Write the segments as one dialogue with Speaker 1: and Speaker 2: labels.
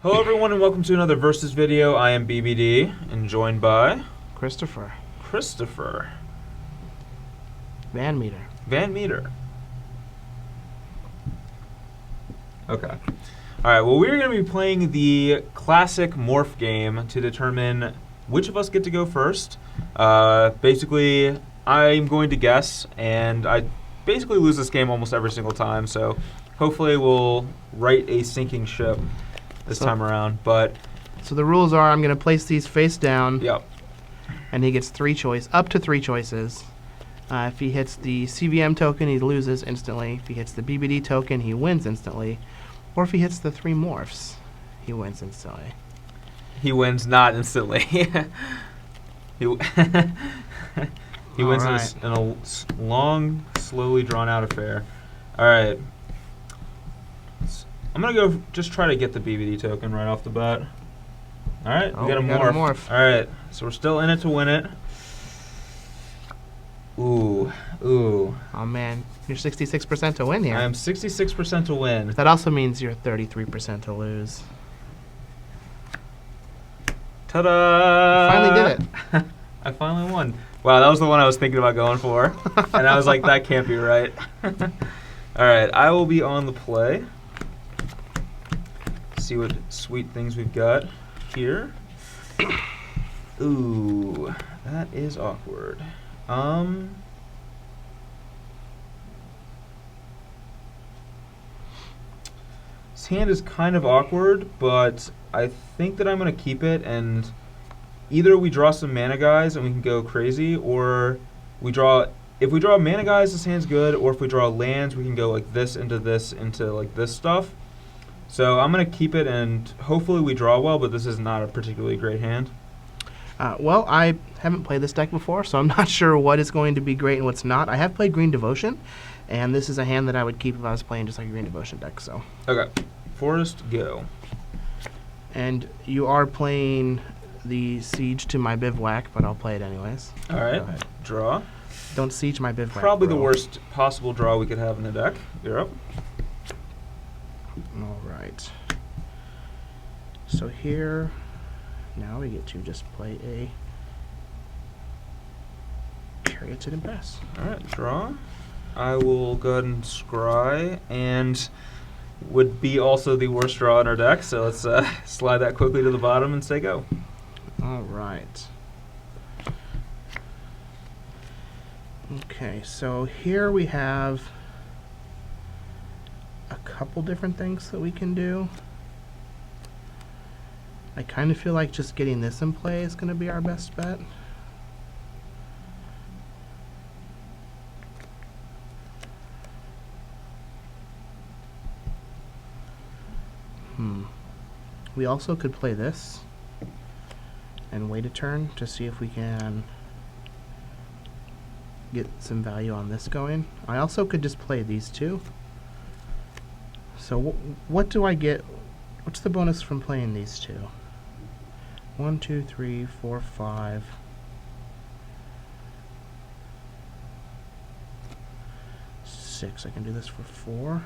Speaker 1: Hello everyone and welcome to another Versus video. I am BBD and joined by
Speaker 2: Christopher
Speaker 1: Christopher
Speaker 2: Van Meter.
Speaker 1: Van Meter. Okay. Alright, well we're going to be playing the classic morph game to determine which of us get to go first. Basically, I'm going to guess, and I basically lose this game almost every single time, so hopefully we'll right a sinking ship this time around. But
Speaker 2: So the rules are I'm going to place these face down,
Speaker 1: yep.
Speaker 2: and he gets up to three choices. If he hits the CVM token, he loses instantly. If he hits the BBD token, he wins instantly. Or if he hits the three morphs, he wins instantly.
Speaker 1: He wins not instantly. he he wins
Speaker 2: right.
Speaker 1: in a long, slowly drawn out affair. All right. I'm going to go just try to get the BBD token right off the bat. All right, we got a morph. All right, so we're still in it to win it. Ooh.
Speaker 2: Oh man, you're 66% to win here.
Speaker 1: I am 66% to win.
Speaker 2: That also means you're 33% to lose.
Speaker 1: Ta-da!
Speaker 2: You finally did it.
Speaker 1: I finally won. Wow, that was the one I was thinking about going for. And I was like, that can't be right. All right, I will be on the play. See what sweet things we've got here. Ooh, that is awkward. This hand is kind of awkward, but I think that I'm going to keep it, and either we draw some mana guys and we can go crazy, or if we draw mana guys, this hand's good, or if we draw lands, we can go like this into like this stuff. So I'm going to keep it, and hopefully we draw well, but this is not a particularly great hand.
Speaker 2: Well, I haven't played this deck before, so I'm not sure what is going to be great and what's not. I have played Green Devotion, and this is a hand that I would keep if I was playing just like a Green Devotion deck. So.
Speaker 1: Okay, Forest, go.
Speaker 2: And you are playing the Siege to my Bivouac, but I'll play it anyways.
Speaker 1: All right, draw.
Speaker 2: Don't siege my Bivouac.
Speaker 1: Probably
Speaker 2: bro.
Speaker 1: the worst possible draw we could have in the deck. You're up.
Speaker 2: All right. So here, now we get to just play a Caryatid Impress.
Speaker 1: All right, draw. I will go ahead and scry, and would be also the worst draw in our deck, so let's slide that quickly to the bottom and say go.
Speaker 2: All right. Okay, so here we have a couple different things that we can do. I kind of feel like just getting this in play is going to be our best bet. We also could play this and wait a turn to see if we can get some value on this going. I also could just play these two. So what do I get? What's the bonus from playing these two? 1, 2, 3, 4, 5. 6. I can do this for 4.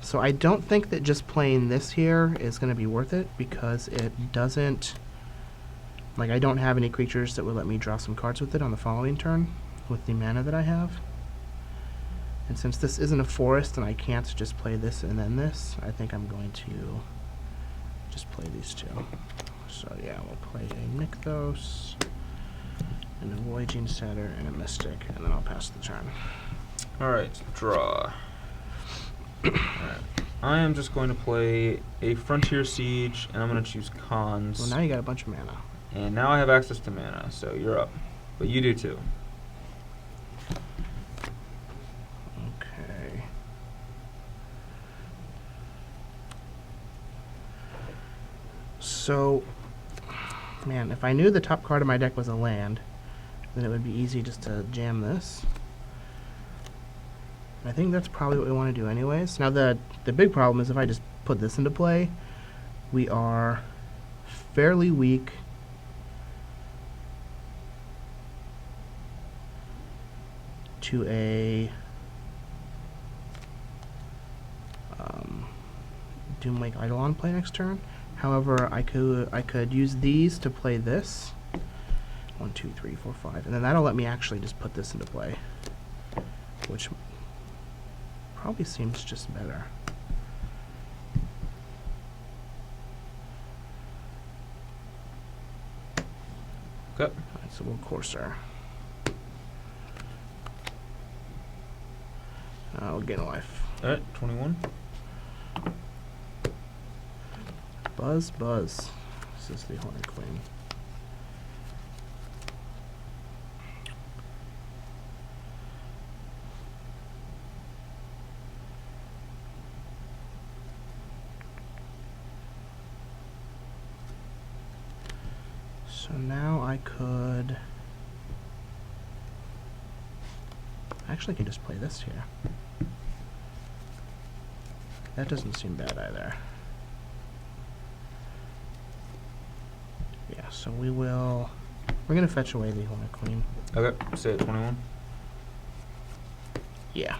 Speaker 2: So I don't think that just playing this here is going to be worth it, because it doesn't, like, I don't have any creatures that would let me draw some cards with it on the following turn with the mana that I have. And since this isn't a forest and I can't just play this and then this, I think I'm going to just play these two. So yeah, we'll play a Nykthos, and a Voyaging Satyr, and a Mystic, and then I'll pass the turn.
Speaker 1: Alright, draw. Alright. I am just going to play a Frontier Siege, and I'm going to choose Cons.
Speaker 2: Well, now you got a bunch of mana.
Speaker 1: And now I have access to mana, so you're up. But you do too.
Speaker 2: Okay. So, man, if I knew the top card of my deck was a land, then it would be easy just to jam this. I think that's probably what we want to do anyways. Now the big problem is if I just put this into play, we are fairly weak to a Doomwake Eidolon play next turn. However, I could use these to play this. 1, 2, 3, 4, 5, and then that'll let me actually just put this into play, which probably seems just better.
Speaker 1: Okay.
Speaker 2: Alright, so we'll Corsair. We'll gain a life.
Speaker 1: Alright, 21.
Speaker 2: Buzz, buzz. This is the Hornet Queen. So now I could actually can just play this here. That doesn't seem bad either. Yeah, so we're gonna fetch away the Hornet Queen.
Speaker 1: Okay, stay at 21.
Speaker 2: Yeah.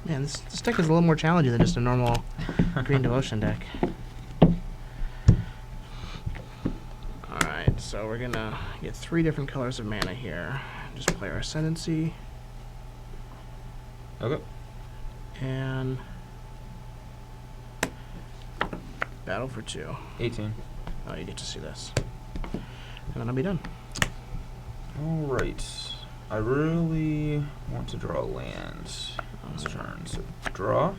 Speaker 2: Man, this deck is a little more challenging than just a normal Green Devotion deck. Alright, so we're gonna get 3 different colors of mana here. Just play our Ascendancy.
Speaker 1: Okay.
Speaker 2: And battle for 2.
Speaker 1: 18.
Speaker 2: Oh, you get to see this. And then I'll be done.
Speaker 1: Alright. I really want to draw a land this turn. So draw.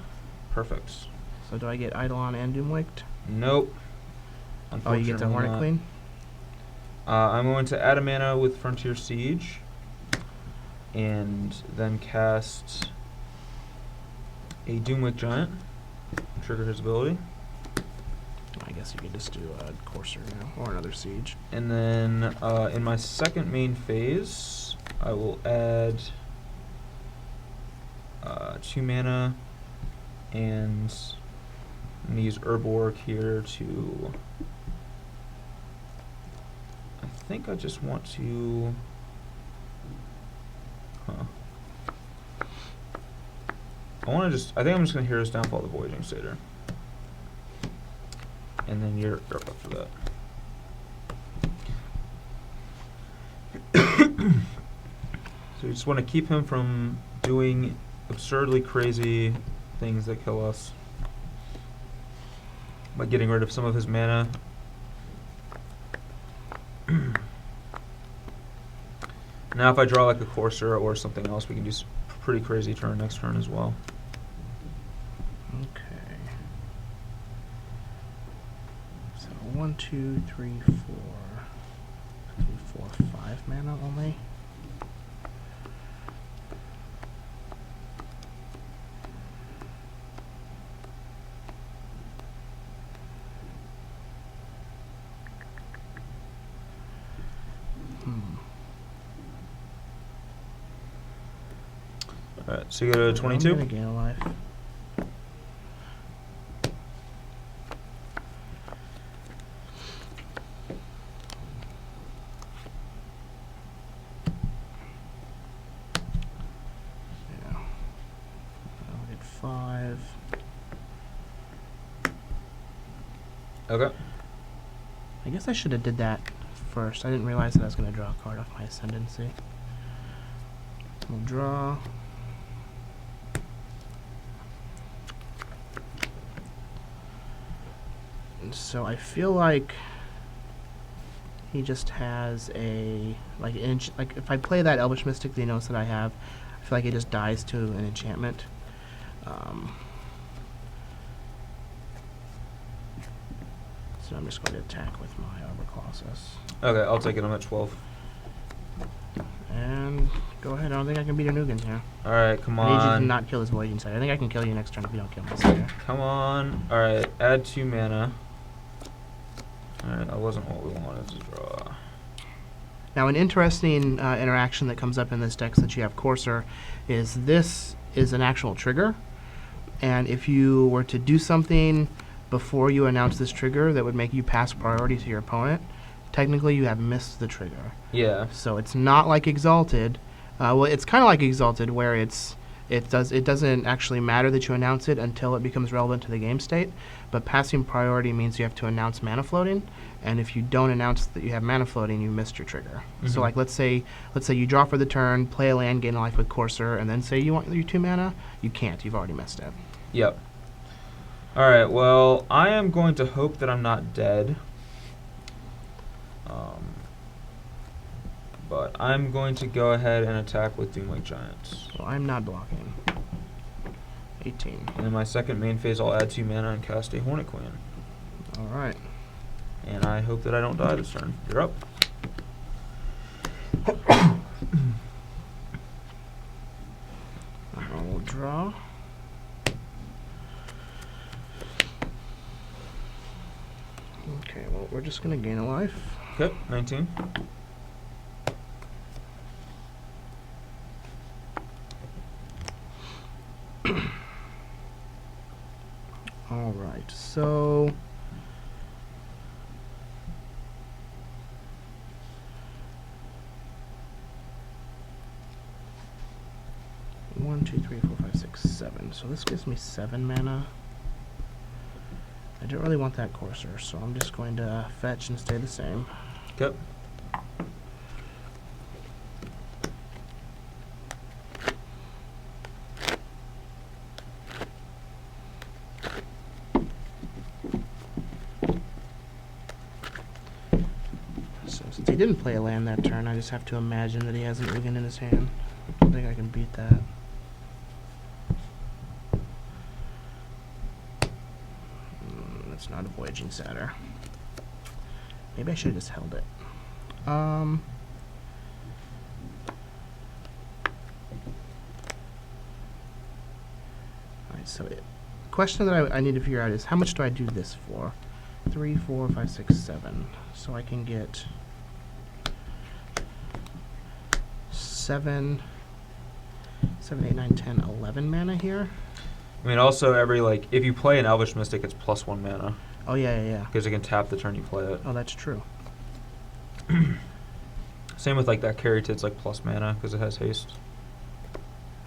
Speaker 1: Perfect.
Speaker 2: So do I get Eidolon and Doomwaked?
Speaker 1: Nope.
Speaker 2: Oh, you get the
Speaker 1: Unfortunately
Speaker 2: Hornet
Speaker 1: not.
Speaker 2: Queen?
Speaker 1: I'm going to add a mana with Frontier Siege. And then cast a Doomwake Giant. Trigger his ability.
Speaker 2: I guess you could just do a Courser now, or another Siege.
Speaker 1: And then in my second main phase, I will add 2 mana, and I'm going to use Urborg here to... I think I just want to... I think I'm just going to Hero's Downfall the Voyaging Satyr. And then you're up after that. So you just want to keep him from doing absurdly crazy things that kill us by getting rid of some of his mana. Now if I draw like a Courser or something else, we can do pretty crazy turn next turn as well.
Speaker 2: Okay. So 1, 2, 3, 4, 5 mana only.
Speaker 1: Alright, so you go to
Speaker 2: I'm
Speaker 1: 22?
Speaker 2: gonna gain a life. Yeah. I'll get 5.
Speaker 1: Okay.
Speaker 2: I guess I should have did that first. I didn't realize that I was gonna draw a card off my Ascendancy. We'll draw. So I feel like he just has a like if I play that Elvish Mystic, the notes that I have, I feel like it just dies to an enchantment. So I'm just going to attack with my Arbor Colossus.
Speaker 1: Okay, I'll take it. I'm at 12.
Speaker 2: And go ahead. I don't think I can beat a Nugan here.
Speaker 1: Alright, come
Speaker 2: I need you to
Speaker 1: on.
Speaker 2: not kill this Voyaging Satyr. I think I can kill you next turn if you don't kill my Satyr.
Speaker 1: Come on. Alright, add 2 mana. Alright, that wasn't what we wanted to draw.
Speaker 2: Now, an interesting interaction that comes up in this deck since you have Courser is this is an actual trigger. And if you were to do something before you announce this trigger that would make you pass priority to your opponent, technically you have missed the trigger.
Speaker 1: Yeah.
Speaker 2: So it's not like Exalted. Well, it's kind of like Exalted, where it doesn't actually matter that you announce it until it becomes relevant to the game state. But passing priority means you have to announce mana floating, and if you don't announce that you have mana floating, you missed your trigger. So
Speaker 1: Mhm.
Speaker 2: like let's say you draw for the turn, play a land, gain a life with Courser, and then say you want your 2 mana. You can't. You've already missed it.
Speaker 1: Yep. All right. Well, I am going to hope that I'm not dead. But I'm going to go ahead and attack with Doomwake Giants.
Speaker 2: So I'm not blocking. 18.
Speaker 1: And in my second main phase, I'll add 2 mana and cast a Hornet Queen.
Speaker 2: All right.
Speaker 1: And I hope that I don't die this turn. You're up.
Speaker 2: I'll draw. Okay, well, we're just going to gain a life.
Speaker 1: Okay, 19.
Speaker 2: All right, so... One, two, three, four, five, six, 7. So this gives me 7 mana. I don't really want that Courser, so I'm just going to fetch and stay the same.
Speaker 1: Okay.
Speaker 2: So since he didn't play a land that turn, I just have to imagine that he has an Ugin in his hand. I don't think I can beat that. That's not a Voyaging Satyr. Maybe I should have just held it. Alright, so the question that I need to figure out is how much do I do this for? 3, 4, 5, 6, 7. So I can get 7, 8, 9, 10, 11 mana here.
Speaker 1: I mean, also, if you play an Elvish Mystic, it's +1 mana.
Speaker 2: Oh, yeah.
Speaker 1: Because it can tap the turn you play it.
Speaker 2: Oh, that's true.
Speaker 1: Same with, that Caryatid's, plus mana, because it has haste.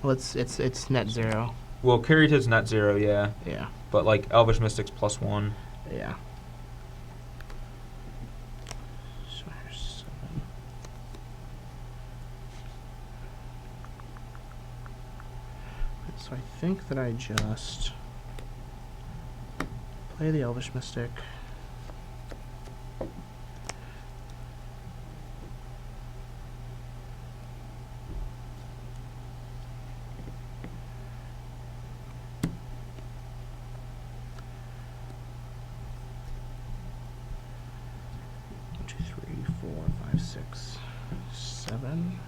Speaker 2: Well, it's net 0.
Speaker 1: Well, Caryatid's net 0, yeah.
Speaker 2: Yeah.
Speaker 1: But, Elvish Mystic's +1.
Speaker 2: Yeah. So here's 7. So I think that I just play the Elvish Mystic. One, 2, 3, 4, 5, 6, 7.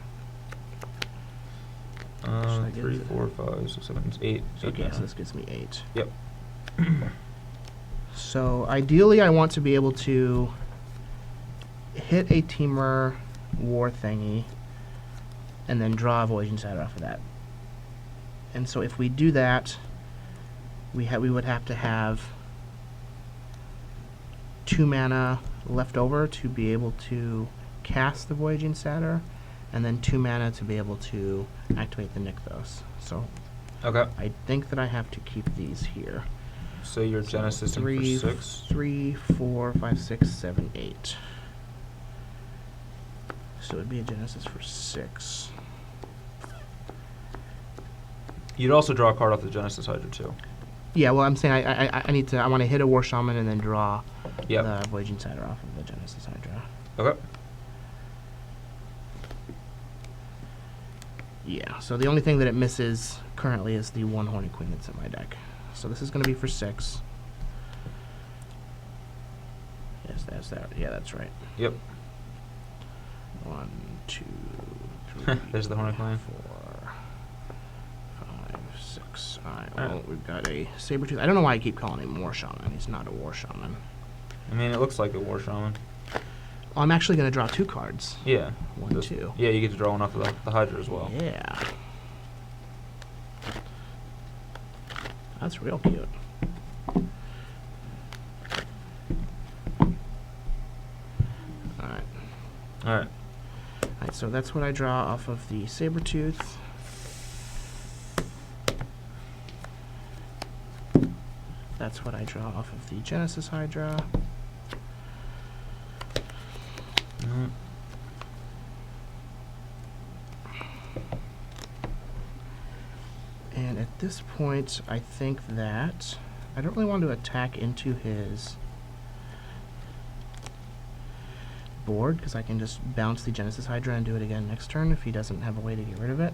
Speaker 2: that
Speaker 1: 3,
Speaker 2: gives it-
Speaker 1: 4, 5, 6, 7, 8.
Speaker 2: Okay, so this gives me 8.
Speaker 1: Yep.
Speaker 2: So ideally I want to be able to hit a Temur War thingy and then draw a Voyaging Satyr off of that. And so if we do that, we would have to have 2 mana left over to be able to cast the Voyaging Satyr, and then 2 mana to be able to activate the Nykthos. So
Speaker 1: Okay.
Speaker 2: I think that I have to keep these here.
Speaker 1: So your
Speaker 2: So
Speaker 1: Genesis in for 6.
Speaker 2: 3, 4, 5, 6, 7, 8. So it would be a Genesis for 6.
Speaker 1: You'd also draw a card off the Genesis Hydra too.
Speaker 2: Yeah, well, I'm saying I want to hit a War Shaman and then draw
Speaker 1: Yep.
Speaker 2: the Voyaging Satyr off of the Genesis Hydra.
Speaker 1: Okay.
Speaker 2: Yeah, so the only thing that it misses currently is the 1 Horny Queen that's in my deck. So this is going to be for 6. Yes, that's that. Yeah, that's right.
Speaker 1: Yep.
Speaker 2: 1, 2, 3.
Speaker 1: There's the Horny Queen.
Speaker 2: 4, 5, 6. Alright,
Speaker 1: Alright.
Speaker 2: well, we've got a Sabertooth. I don't know why I keep calling him War Shaman. He's not a War Shaman.
Speaker 1: I mean, it looks like a War Shaman.
Speaker 2: Oh, I'm actually going to draw 2 cards.
Speaker 1: Yeah.
Speaker 2: 1,
Speaker 1: Just-
Speaker 2: 2.
Speaker 1: Yeah, you get to draw one off of the Hydra as well.
Speaker 2: Yeah. That's real cute. Alright,
Speaker 1: Alright.
Speaker 2: Alright, so that's what I draw off of the Sabertooth. That's what I draw off of the Genesis Hydra.
Speaker 1: Mm.
Speaker 2: And at this point, I think that I don't really want to attack into his board, because I can just bounce the Genesis Hydra and do it again next turn if he doesn't have a way to get rid of it.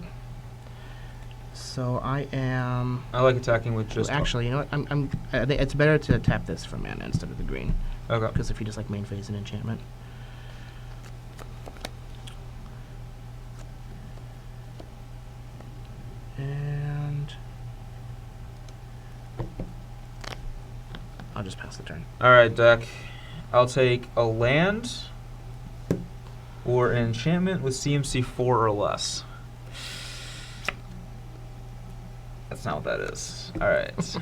Speaker 2: So I am...
Speaker 1: I like attacking with just...
Speaker 2: Actually, you know what? I think it's better to tap this for mana instead of the green.
Speaker 1: Okay.
Speaker 2: Because if he just like main phase an enchantment. And I'll just pass the turn.
Speaker 1: Alright, deck. I'll take a land or an enchantment with CMC 4 or less. That's not what that is. Alright.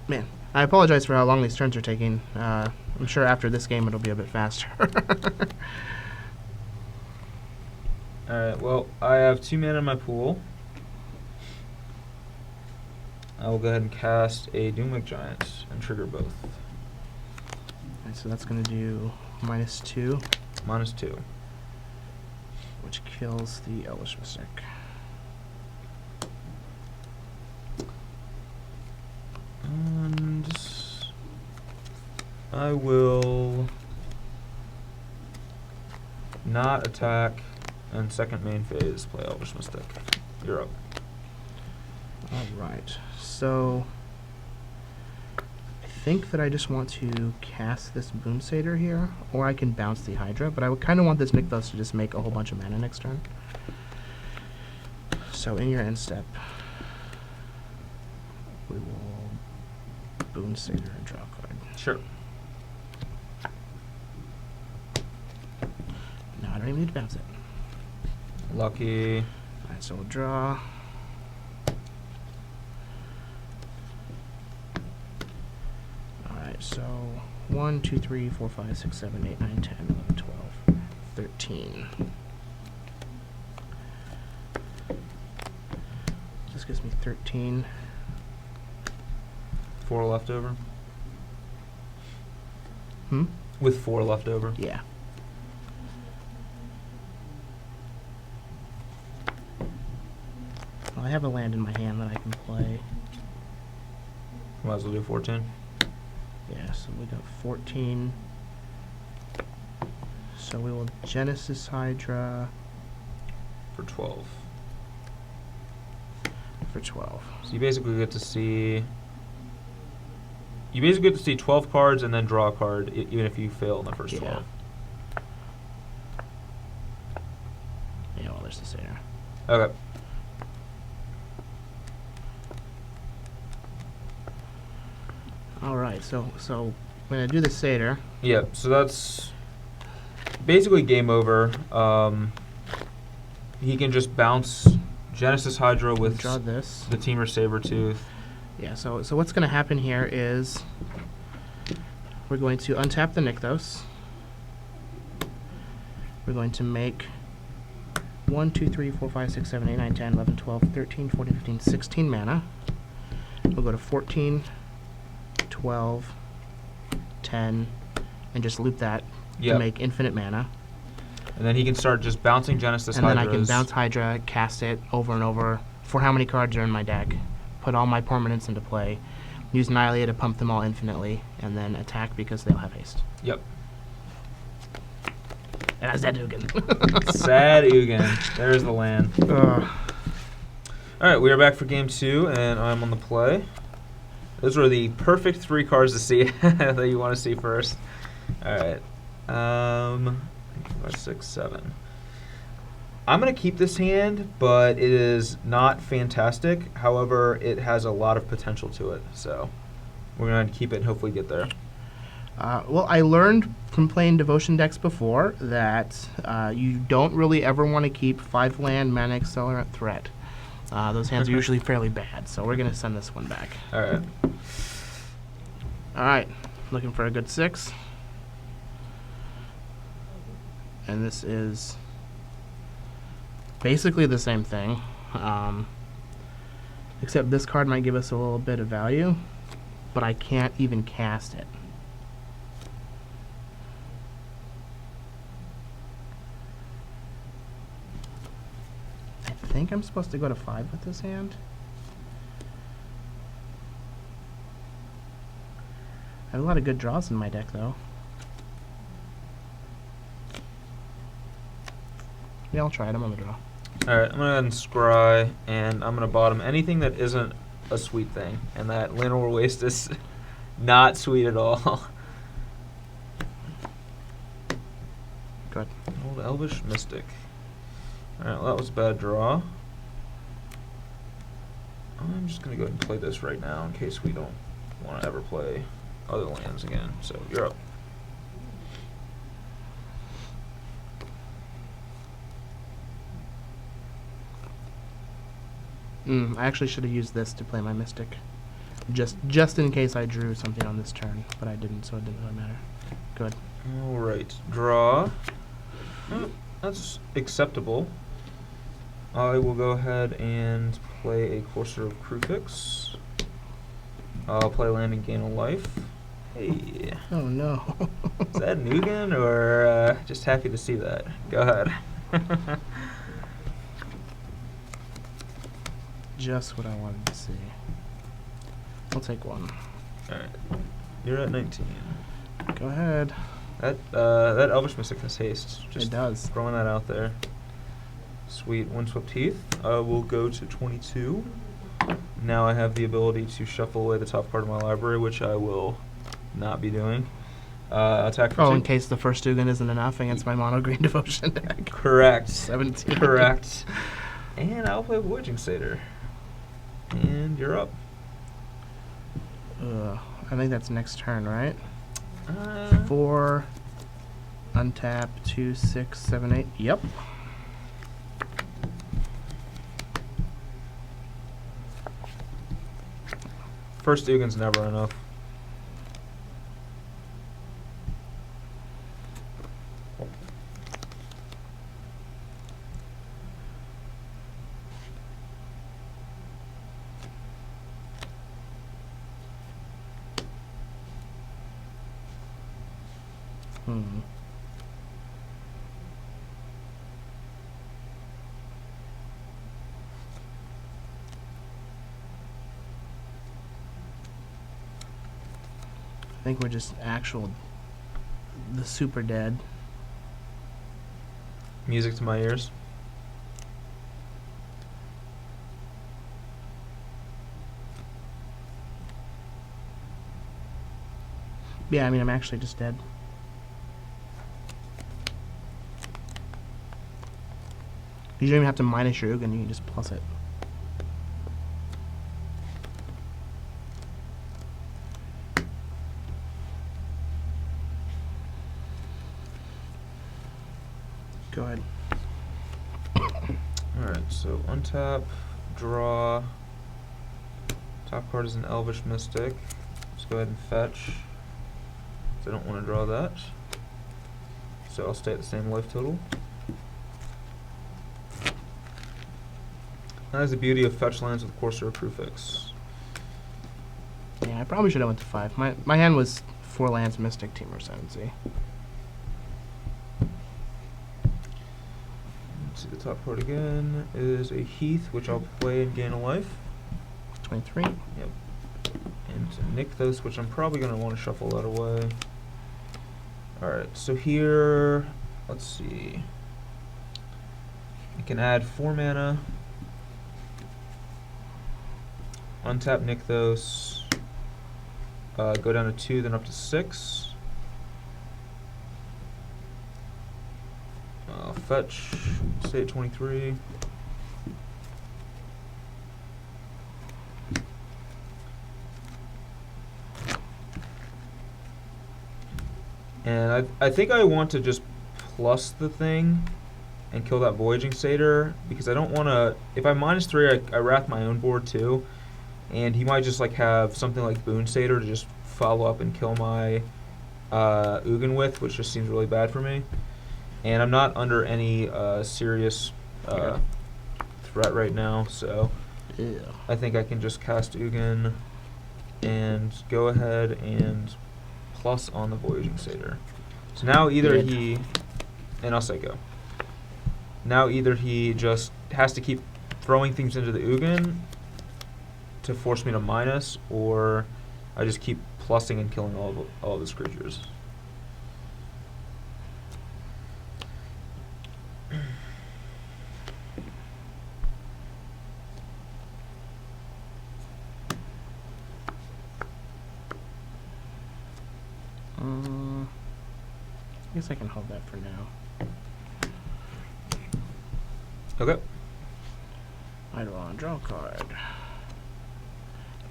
Speaker 2: Man, I apologize for how long these turns are taking. I'm sure after this game it'll be a bit faster.
Speaker 1: Alright, well, I have 2 mana in my pool. I will go ahead and cast a Doomwing Giant and trigger both.
Speaker 2: Alright, so that's going to do -2,
Speaker 1: -2.
Speaker 2: which kills the Elvish Mystic.
Speaker 1: And I will not attack and second main phase play Elvish Mystic. You're up.
Speaker 2: Alright, so I think that I just want to cast this Boom Satyr here, or I can bounce the Hydra, but I would kind of want this Nykthos to just make a whole bunch of mana next turn. So in your end step, we will Boom Satyr and draw a card.
Speaker 1: Sure.
Speaker 2: No, I don't even need to bounce it.
Speaker 1: Lucky.
Speaker 2: Alright, so we'll draw. Alright, so 1, 2, 3, 4, 5, 6, 7, 8, 9, 10, 11, 12, 13. This gives me 13.
Speaker 1: 4 left over.
Speaker 2: Hmm?
Speaker 1: With 4 left over.
Speaker 2: Yeah. Well, I have a land in my hand that I can play.
Speaker 1: Might as well do 14.
Speaker 2: Yeah, so we got 14. So we will Genesis Hydra
Speaker 1: For 12.
Speaker 2: for 12.
Speaker 1: So you basically get to see... You basically get to see 12 cards and then draw a card, even if you fail in the first 12.
Speaker 2: Yeah, well, there's the Satyr.
Speaker 1: Okay.
Speaker 2: Alright, so when I do the Satyr,
Speaker 1: Yeah, so that's basically game over. He can just bounce Genesis Hydra with
Speaker 2: draw this.
Speaker 1: the Teamer Sabertooth.
Speaker 2: Yeah, so what's going to happen here is we're going to untap the Nykthos. We're going to make 1, 2, 3, 4, 5, 6, 7, 8, 9, 10, 11, 12, 13, 14, 15, 16 mana. We'll go to 14, 12, 10, and just loop that
Speaker 1: Yep.
Speaker 2: to make infinite mana.
Speaker 1: And then he can start just bouncing Genesis
Speaker 2: And then
Speaker 1: Hydras.
Speaker 2: I can bounce Hydra, cast it over and over for how many cards are in my deck, put all my permanents into play, use Nihilate to pump them all infinitely, and then attack because they'll have haste.
Speaker 1: Yep.
Speaker 2: And that's that Ugin.
Speaker 1: Sad Ugin. There's the land. Alright, we are back for game 2, and I'm on the play. Those were the perfect 3 cards to see that you want to see first. Alright. 5, 6, 7. I'm going to keep this hand, but it is not fantastic. However, it has a lot of potential to it. So we're going to keep it and hopefully get there.
Speaker 2: Well, I learned from playing Devotion decks before that you don't really ever want to keep 5-land Mana Accelerant Threat. Those hands are usually fairly bad, so we're going to send this one back.
Speaker 1: Alright.
Speaker 2: Alright, looking for a good 6. and this is basically the same thing. Except this card might give us a little bit of value, but I can't even cast it. I think I'm supposed to go to 5 with this hand. I have a lot of good draws in my deck, though. Yeah, I'll try it. I'm on the draw.
Speaker 1: Alright, I'm going to go ahead and scry, and I'm going to bottom anything that isn't a sweet thing. And that Llanowar Waste is not sweet at all.
Speaker 2: Good.
Speaker 1: Old Elvish Mystic. Alright, well, that was a bad draw. I'm just going to go ahead and play this right now in case we don't want to ever play other lands again. So, you're up.
Speaker 2: I actually should have used this to play my Mystic. Just in case I drew something on this turn, but I didn't, so it didn't really matter. Good.
Speaker 1: Alright, draw. Oh, that's acceptable. I will go ahead and play a Courser of Kruphix. I'll play land and gain a life. Hey.
Speaker 2: Oh no.
Speaker 1: Is that Nugan or just happy to see that? Go ahead.
Speaker 2: Just what I wanted to see. I'll take one.
Speaker 1: Alright. You're at 19.
Speaker 2: Go ahead.
Speaker 1: That Elvish Mystic has haste. Just
Speaker 2: It does.
Speaker 1: throwing that out there. Sweet. Windswept Heath. We'll go to 22. Now I have the ability to shuffle away the top card of my library, which I will not be doing. Attack for 2.
Speaker 2: In case the first Dugan isn't enough against my mono green devotion deck.
Speaker 1: Correct.
Speaker 2: 17.
Speaker 1: Correct. And I'll play Voyaging Satyr. And you're up.
Speaker 2: I think that's next turn, right?
Speaker 1: 4.
Speaker 2: 4, untap, 2, 6, 7, 8. Yep.
Speaker 1: First Dugan's never enough.
Speaker 2: I think we're just the super dead.
Speaker 1: Music to my ears.
Speaker 2: Yeah, I mean, I'm actually just dead. You don't even have to minus your Ugin, you can just plus it. Go ahead.
Speaker 1: Alright, so untap, draw. Top card is an Elvish Mystic. Let's go ahead and fetch. I don't want to draw that. So I'll stay at the same life total. That is the beauty of fetch lands with Courser of Kruphix.
Speaker 2: Yeah, I probably should have went to 5. My hand was 4 lands, Mystic, Team Ascendancy.
Speaker 1: Let's see, the top card again is a Heath, which I'll play and gain a life.
Speaker 2: 23.
Speaker 1: Yep. And Nykthos, which I'm probably going to want to shuffle that away. Alright, so here, let's see. I can add 4 mana. Untap Nykthos. Go down to 2, then up to 6. Fetch, stay at 23. And I think I want to just plus the thing and kill that Voyaging Satyr, because I don't want to... If I minus 3, I wrath my own board too. And he might just like have something like Boon Satyr to just follow up and kill my Ugin with, which just seems really bad for me. And I'm not under any serious
Speaker 2: Okay.
Speaker 1: threat right now, so
Speaker 2: Ew.
Speaker 1: I think I can just cast Ugin and go ahead and plus on the Voyaging Satyr. So now either
Speaker 2: Good.
Speaker 1: he, and I'll say go. Now either he just has to keep throwing things into the Ugin to force me to minus, or I just keep plussing and killing all of his creatures.
Speaker 2: I guess I can hold that for now.
Speaker 1: Okay.
Speaker 2: I don't want to draw a card.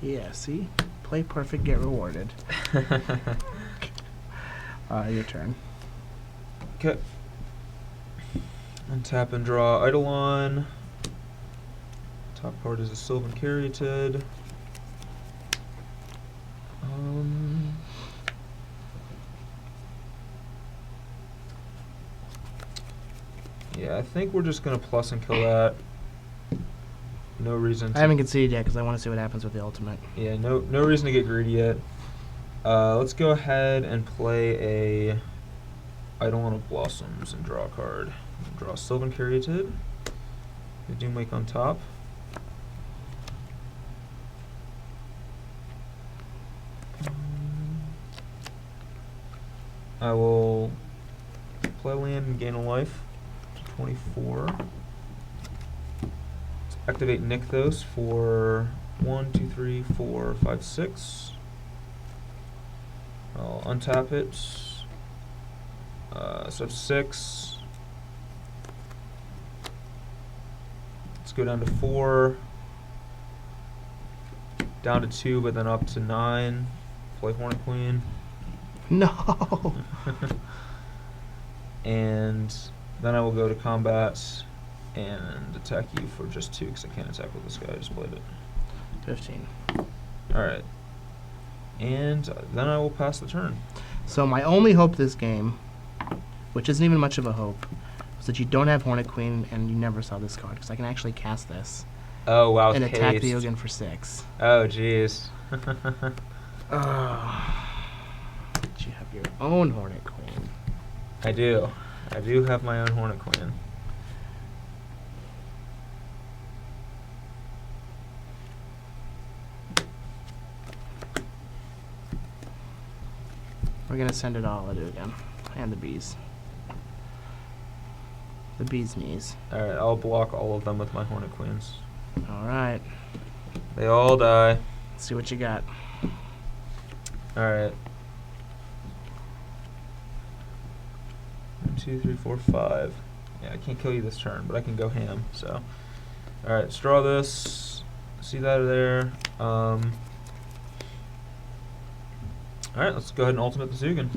Speaker 2: Yeah, see? Play perfect, get rewarded. Your turn.
Speaker 1: Okay. Untap and draw Eidolon. Top card is a Sylvan Caryatid. Yeah, I think we're just gonna plus and kill that. No reason.
Speaker 2: I haven't conceded yet because I want to see what happens with the ultimate.
Speaker 1: Yeah, no reason to get greedy yet. Let's go ahead and play a Eidolon of Blossoms and draw a card. Draw Sylvan Caryatid. The Doomlake on top. I will play land and gain a life to 24. Let's activate Nykthos for 1, 2, 3, 4, 5, 6. I'll untap it. So I have 6. Let's go down to 4. Down to 2, but then up to 9. Play Hornet Queen.
Speaker 2: No!
Speaker 1: And then I will go to combat and attack you for just 2 because I can't attack with this guy. I just played it.
Speaker 2: 15.
Speaker 1: Alright. And then I will pass the turn.
Speaker 2: So my only hope this game, which isn't even much of a hope, is that you don't have Hornet Queen and you never saw this card, because I can actually cast this
Speaker 1: Oh, wow.
Speaker 2: and attack the
Speaker 1: haste.
Speaker 2: Ugin for 6.
Speaker 1: Oh, jeez.
Speaker 2: But you have your own Hornet Queen.
Speaker 1: I do. I do have my own Hornet Queen.
Speaker 2: We're going to send it all at Ugin. And the bees. The bees' knees.
Speaker 1: Alright, I'll block all of them with my Hornet Queens.
Speaker 2: Alright.
Speaker 1: They all die.
Speaker 2: Let's see what you got.
Speaker 1: Alright. 1, 2, 3, 4, 5. Yeah, I can't kill you this turn, but I can go ham, so. Alright, let's draw this. See that there. Alright, let's go ahead and ultimate the Ugin.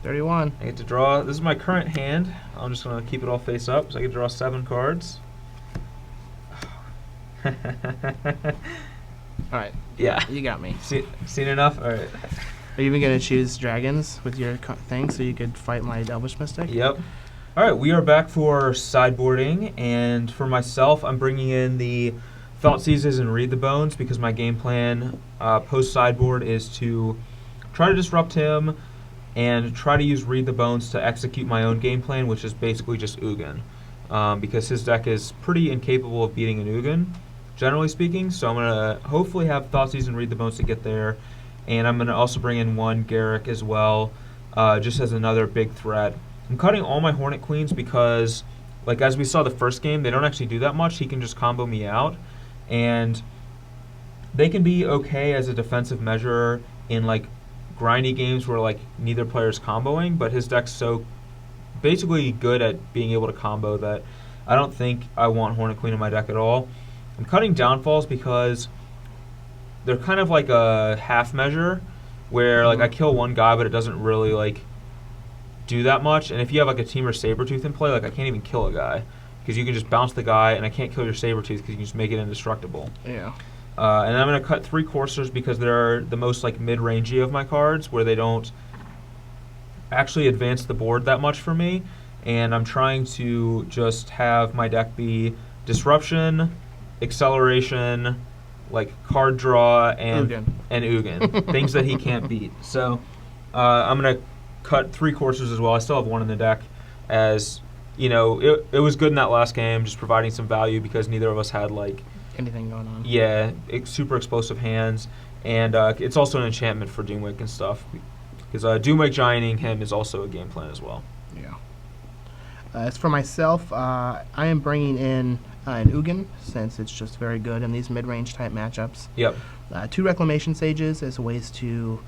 Speaker 2: 31.
Speaker 1: I get to draw. This is my current hand. I'm just going to keep it all face up, so I get to draw 7 cards.
Speaker 2: Alright.
Speaker 1: Yeah.
Speaker 2: You got me.
Speaker 1: Seen enough? Alright.
Speaker 2: Are you even going to choose dragons with your thing so you could fight my Elvish Mystic?
Speaker 1: Yep. Alright, we are back for sideboarding, and for myself, I'm bringing in the Thoughtseizes and Read the Bones because my game plan post-sideboard is to try to disrupt him and try to use Read the Bones to execute my own game plan, which is basically just Ugin. Because his deck is pretty incapable of beating an Ugin, generally speaking, so I'm going to hopefully have Thoughtseize and Read the Bones to get there. And I'm going to also bring in one Garruk as well, just as another big threat. I'm cutting all my Hornet Queens because, like as we saw the first game, they don't actually do that much. He can just combo me out. And they can be okay as a defensive measure in like grindy games where like neither player's comboing, but his deck's so basically good at being able to combo that I don't think I want Hornet Queen in my deck at all. I'm cutting Downfalls because they're kind of like a half measure where like I kill one guy but it doesn't really like do that much, and if you have like a Temur Sabertooth in play, like I can't even kill a guy because you can just bounce the guy and I can't kill your Sabertooth because you can just make it indestructible.
Speaker 2: Yeah.
Speaker 1: And I'm going to cut 3 Coursers because they're the most like mid-rangey of my cards where they don't actually advance the board that much for me, and I'm trying to just have my deck be disruption, acceleration, like card draw, and
Speaker 2: Ugin.
Speaker 1: Ugin, things that he can't beat. So I'm gonna cut 3 coursers as well. I still have 1 in the deck, as you know, it was good in that last game, just providing some value because neither of us had like
Speaker 2: Anything going on?
Speaker 1: super explosive hands, and it's also an enchantment for Doomwake and stuff. Because Doomwake Gianting him is also a game plan as well.
Speaker 2: Yeah. As for myself, I am bringing in an Ugin, since it's just very good in these mid-range type matchups.
Speaker 1: Yep.
Speaker 2: 2 Reclamation Sages as ways to,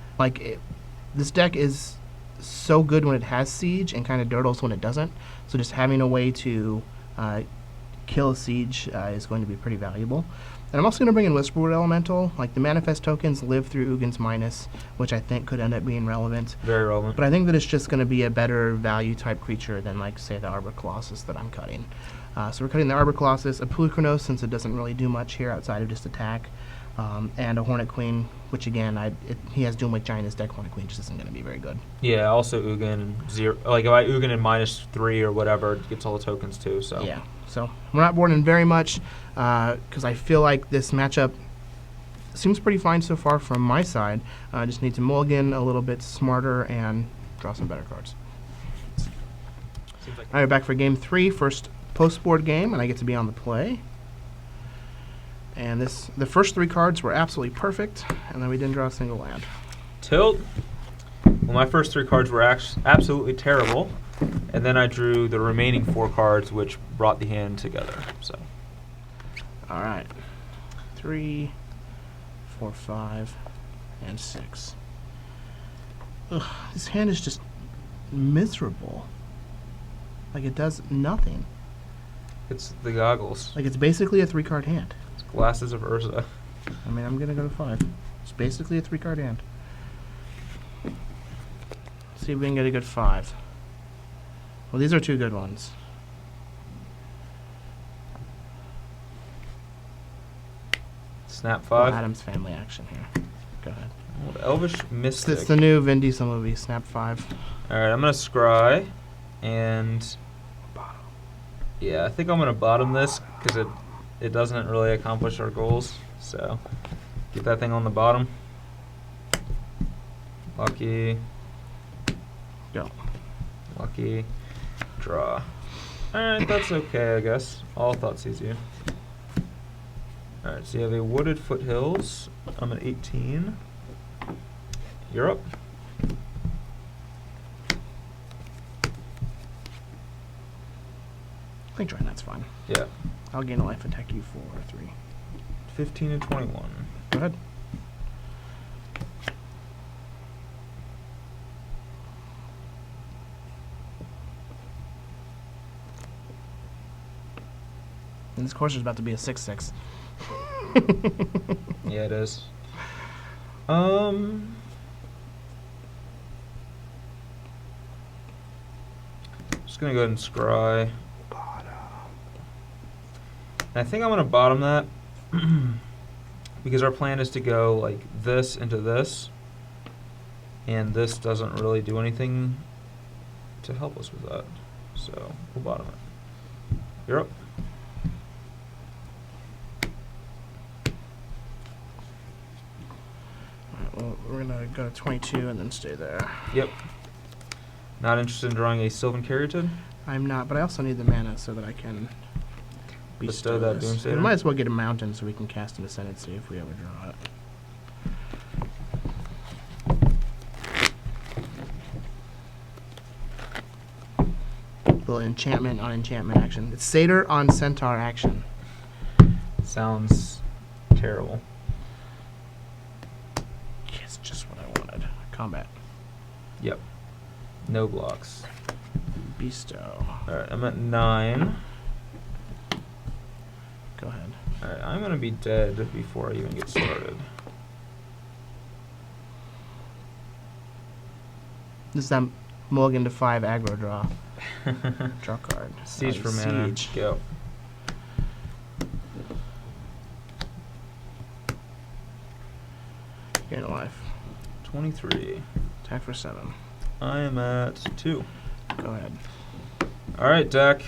Speaker 2: this deck is so good when it has Siege and kind of dirtles when it doesn't. So just having a way to kill a Siege is going to be pretty valuable. And I'm also going to bring in Whisperwood Elemental. Like, the Manifest tokens live through Ugin's Minus, which I think could end up being relevant.
Speaker 1: Very relevant.
Speaker 2: But I think that it's just going to be a better value type creature than, like, say, the Arbor Colossus that I'm cutting. So we're cutting the Arbor Colossus, a Pulchronos, since it doesn't really do much here outside of just attack, and a Hornet Queen, which again, he has Doomwake Giant in his deck. Hornet Queen just isn't going to be very good.
Speaker 1: Yeah, also Ugin 0. Like if I Ugin in -3 or whatever, it gets all the tokens too. So
Speaker 2: Yeah. So we're not boarding very much because I feel like this matchup seems pretty fine so far from my side. I just need to mulligan a little bit smarter and draw some better cards.
Speaker 1: Seems like
Speaker 2: All right, back for game 3, first post-board game, and I get to be on the play. And the first 3 cards were absolutely perfect, and then we didn't draw a single land.
Speaker 1: Tilt. Well, my first 3 cards were absolutely terrible, and then I drew the remaining 4 cards, which brought the hand together. So
Speaker 2: All right, 3, 4, 5, and 6. Ugh, this hand is just miserable. Like, it does nothing.
Speaker 1: it's the goggles.
Speaker 2: Like, it's basically a 3-card hand.
Speaker 1: It's Glasses of Urza.
Speaker 2: I mean, I'm gonna go to 5. It's basically a 3-card hand. See if we can get a good 5. Well, these are 2 good ones.
Speaker 1: Snap
Speaker 2: Well,
Speaker 1: 5.
Speaker 2: Adam's family action here. Go ahead.
Speaker 1: Elvish
Speaker 2: It's
Speaker 1: Mystic.
Speaker 2: the new Vin Diesel movie, Snap 5.
Speaker 1: All right, I'm gonna scry, and yeah, I think I'm gonna bottom this because it doesn't really accomplish our goals. So get that thing on the bottom. Lucky,
Speaker 2: Go.
Speaker 1: lucky, draw. All right, that's okay, I guess. All Thoughtseize you. All right, so you have a Wooded Foothills. I'm at 18. You're up.
Speaker 2: I think trying that's fine.
Speaker 1: Yeah.
Speaker 2: I'll gain a life attack you for 3.
Speaker 1: 15 and 21.
Speaker 2: Go ahead. And this course is about to be a 6-6.
Speaker 1: Yeah, it is. Just gonna go ahead and scry. And I think I'm gonna bottom that because our plan is to go like this into this, and this doesn't really do anything to help us with that. So we'll bottom it. You're up.
Speaker 2: Alright, well, we're gonna go to 22 and then stay there.
Speaker 1: Yep. Not interested in drawing a Sylvan Caryatid?
Speaker 2: I'm not, but I also need the mana so that I can
Speaker 1: Bestow that
Speaker 2: this.
Speaker 1: Doomsayer?
Speaker 2: We might as well get a mountain so we can cast an Ascendancy if we ever draw it. Little enchantment on enchantment action. It's Satyr on Centaur action.
Speaker 1: Sounds terrible.
Speaker 2: It's just what I wanted. Combat.
Speaker 1: Yep. No blocks.
Speaker 2: Bestow.
Speaker 1: Alright, I'm at 9.
Speaker 2: Go ahead.
Speaker 1: Alright, I'm gonna be dead before I even get started.
Speaker 2: This is that mulligan to 5 aggro draw. Draw card.
Speaker 1: Siege for mana.
Speaker 2: Siege.
Speaker 1: Go.
Speaker 2: Gain a life.
Speaker 1: 23.
Speaker 2: Attack for 7.
Speaker 1: I am at 2.
Speaker 2: Go ahead.
Speaker 1: All right, deck.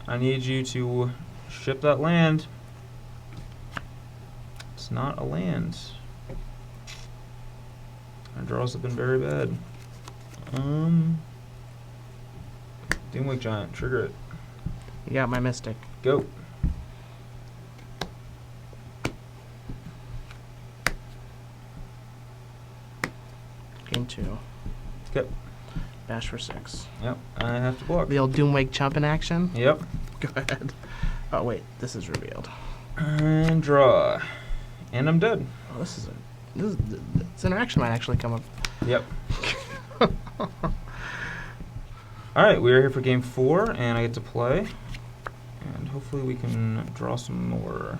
Speaker 1: I need you to ship that land. It's not a land. Our draws have been very bad. Doomwake Giant, trigger it.
Speaker 2: You got my Mystic.
Speaker 1: Go.
Speaker 2: Game 2.
Speaker 1: Yep.
Speaker 2: Bash for 6.
Speaker 1: Yep. I have to block.
Speaker 2: The old Doomwake Chump in action.
Speaker 1: Yep.
Speaker 2: Go ahead. Oh wait, this is revealed.
Speaker 1: And draw. And I'm dead.
Speaker 2: Oh, this interaction might actually come up.
Speaker 1: Yep. Alright, we are here for game 4, and I get to play. And hopefully we can draw some more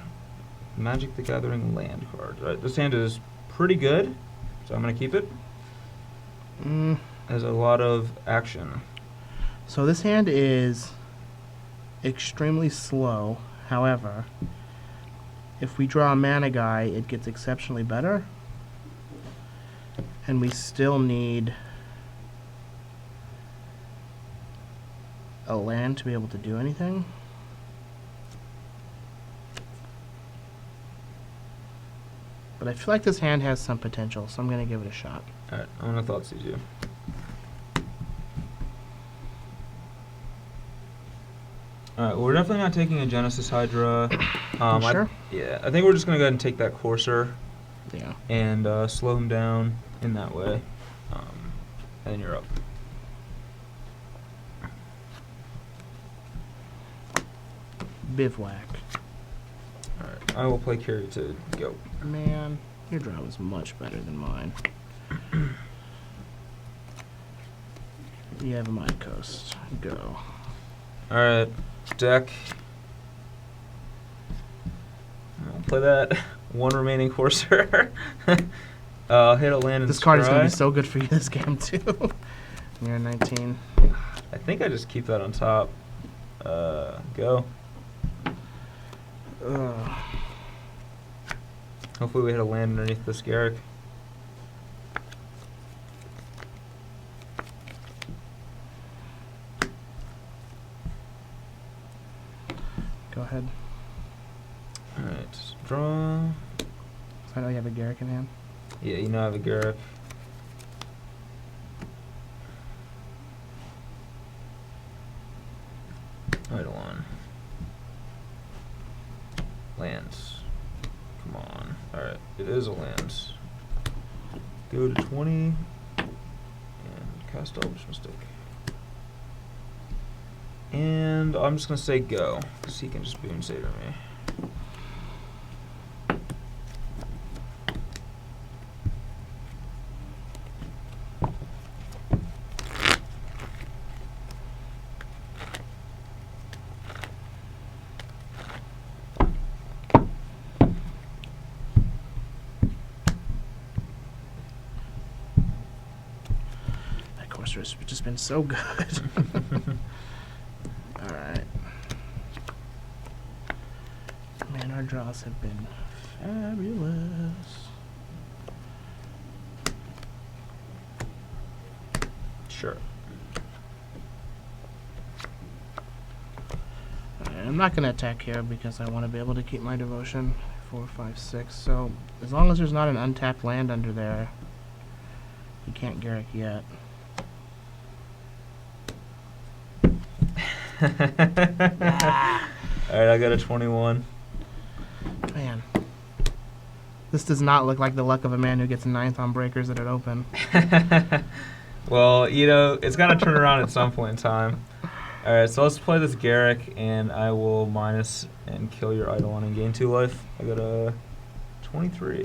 Speaker 1: Magic the Gathering land cards. Alright, this hand is pretty good, so I'm going to keep it. Has a lot of action.
Speaker 2: So this hand is extremely slow. However, if we draw a mana guy, it gets exceptionally better. And we still need a land to be able to do anything. But I feel like this hand has some potential, so I'm going to give it a shot.
Speaker 1: Alright, I'm going to Thoughtseize you. Alright, well, we're definitely not taking a Genesis Hydra.
Speaker 2: Sure?
Speaker 1: Yeah, I think we're just going to go ahead and take that Courser
Speaker 2: Yeah.
Speaker 1: and slow him down in that way. And you're up.
Speaker 2: Bivouac.
Speaker 1: Alright, I will play Carry to go.
Speaker 2: Man, your draw was much better than mine. You have a Mind Coast. Go.
Speaker 1: Alright, deck. I'll play that. One remaining Courser. Hit a land and
Speaker 2: This card is going to be
Speaker 1: scry.
Speaker 2: so good for you this game, too. You're 19.
Speaker 1: I think I just keep that on top. Go.
Speaker 2: Ugh.
Speaker 1: Hopefully we hit a land underneath this Garrick.
Speaker 2: Go ahead.
Speaker 1: Alright, draw.
Speaker 2: So I know you have a Garrick in hand.
Speaker 1: Yeah, you know I have a Garrick. Eidolon. Lands. Come on. Alright, it is a land. Go to 20 and cast Elvish Mystic. And I'm just going to say go, because he can just Boon Saber me.
Speaker 2: That Courser has just been so good. Alright. Man, our draws have been fabulous.
Speaker 1: Sure.
Speaker 2: Alright, I'm not going to attack here because I want to be able to keep my devotion. 4, 5, 6. So, as long as there's not an untapped land under there, you can't Garrick yet.
Speaker 1: Alright, I got a 21.
Speaker 2: Man. This does not look like the luck of a man who gets 9th on breakers at an open.
Speaker 1: Well, you know, it's got to turn around at some point in time. Alright, so let's play this Garrick, and I will minus and kill your Eidolon and gain 2 life. I got a 23.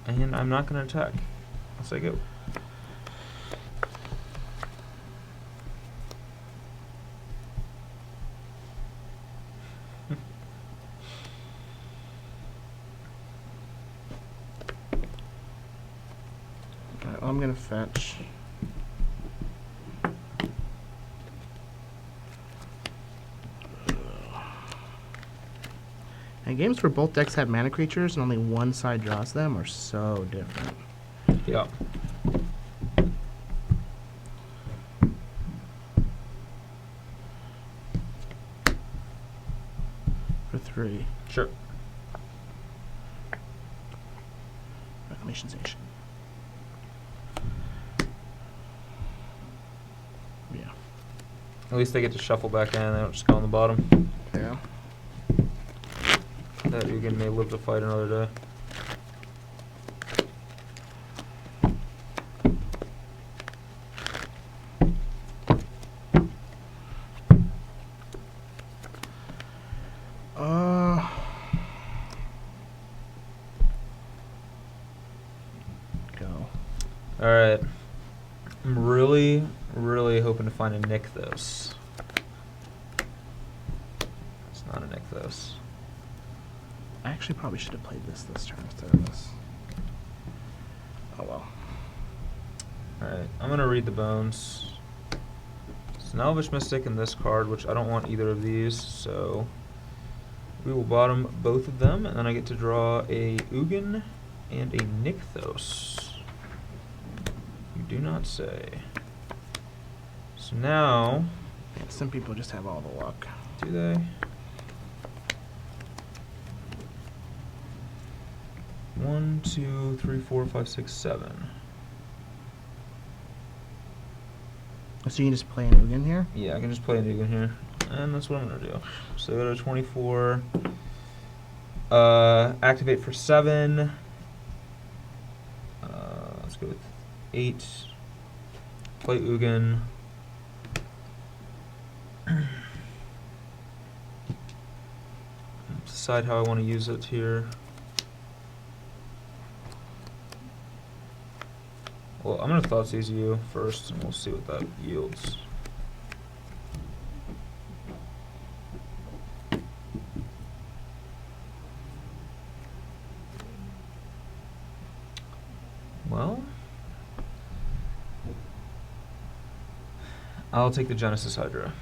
Speaker 1: And I'm not going to attack. I'll say go.
Speaker 2: Alright, well, I'm going to fetch. And games where both decks have mana creatures and only one side draws them are so different.
Speaker 1: Yeah.
Speaker 2: For 3.
Speaker 1: Sure.
Speaker 2: Reclamation Station. Yeah.
Speaker 1: At least they get to shuffle back in. They don't just go on the bottom.
Speaker 2: Yeah.
Speaker 1: That Ugin may live to fight another day.
Speaker 2: Go.
Speaker 1: Alright. I'm really, really hoping to find a Nykthos. It's not a Nykthos.
Speaker 2: I actually probably should have played this turn instead of this. Oh well.
Speaker 1: Alright, I'm gonna read the bones. It's an Elvish Mystic in this card, which I don't want either of these, so we will bottom both of them, and then I get to draw a Ugin and a Nykthos. You do not say. So now,
Speaker 2: Man, some people just have all the luck.
Speaker 1: do they? One, two, three, four, five, six, seven.
Speaker 2: So you can just play an Ugin here?
Speaker 1: Yeah, I can just play an Ugin here, and that's what I'm gonna do. So go to 24. Activate for 7. Let's go with 8. Play Ugin. Decide how I want to use it here. Well, I'm gonna Thoughtseize you first, and we'll see what that yields. Well, I'll take the Genesis Hydra.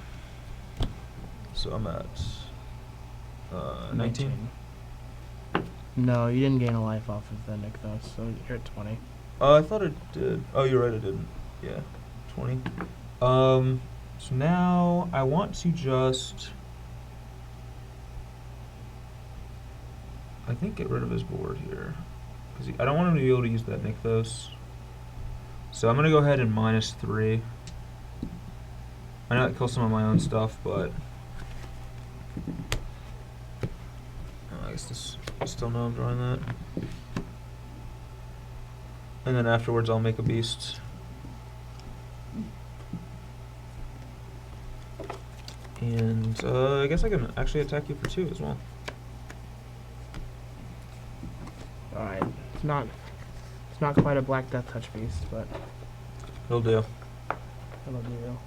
Speaker 1: So I'm at 19.
Speaker 2: No, you didn't gain a life off of the Nykthos, so you're at 20.
Speaker 1: I thought it did. Oh, you're right, it didn't. Yeah, 20. So now I want to just, I think, get rid of his board here, because I don't want him to be able to use that Nykthos. So I'm gonna go ahead and -3. I know that kills some of my own stuff, but I guess this, I still know I'm drawing that. And then afterwards I'll make a beast. And I guess I can actually attack you for 2 as well.
Speaker 2: Alright. It's not quite a Black Death Touch beast, but
Speaker 1: It'll do.
Speaker 2: it'll do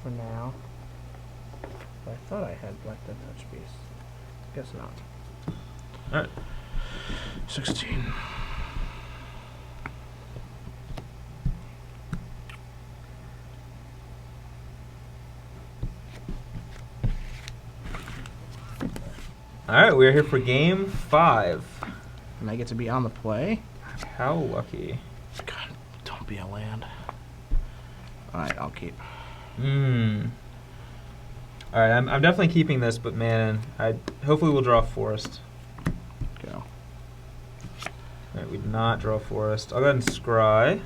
Speaker 2: for now. But I thought I had Black Death Touch beast. Guess not.
Speaker 1: Alright.
Speaker 2: 16.
Speaker 1: Alright, we're here for game 5.
Speaker 2: And I get to be on the play?
Speaker 1: How lucky.
Speaker 2: God, don't be a land. Alright, I'll keep.
Speaker 1: Alright, I'm definitely keeping this, but man, hopefully we'll draw a forest.
Speaker 2: Go.
Speaker 1: Alright, we did not draw a forest. I'll go ahead and scry.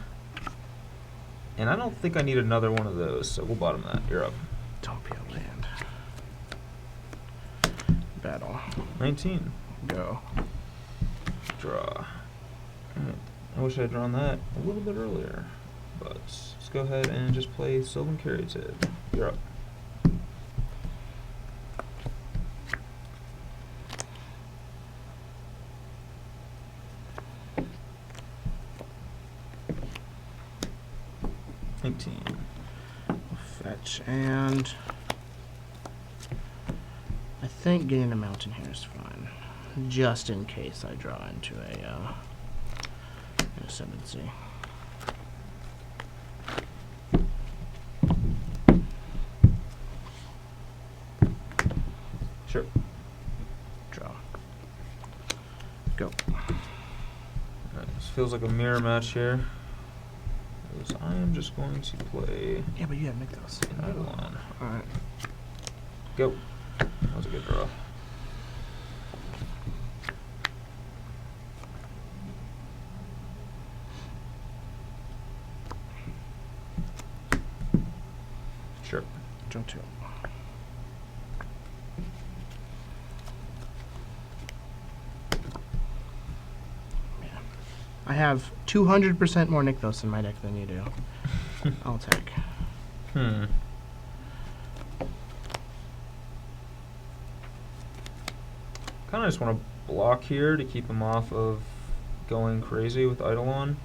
Speaker 1: And I don't think I need another one of those, so we'll bottom that. You're up.
Speaker 2: Don't be a land. Battle.
Speaker 1: 19.
Speaker 2: Go.
Speaker 1: Draw. Alright. I wish I had drawn that a little bit earlier. But let's go ahead and just play Sylvan Caryatid. You're up.
Speaker 2: Fetch, and I think getting a mountain here is fine, just in case I draw into an ascendancy.
Speaker 1: Sure.
Speaker 2: Draw. Go.
Speaker 1: Alright, feels like a mirror match here. Because I am just going to play
Speaker 2: Yeah, but you have Nykthos.
Speaker 1: an Eidolon.
Speaker 2: Alright.
Speaker 1: Go. That was a good draw. Sure.
Speaker 2: Draw 2. Man. I have 200% more Nykthos in my deck than you do. I'll take.
Speaker 1: Hmm. Kind of just want to block here to keep him off of going crazy with Eidolon.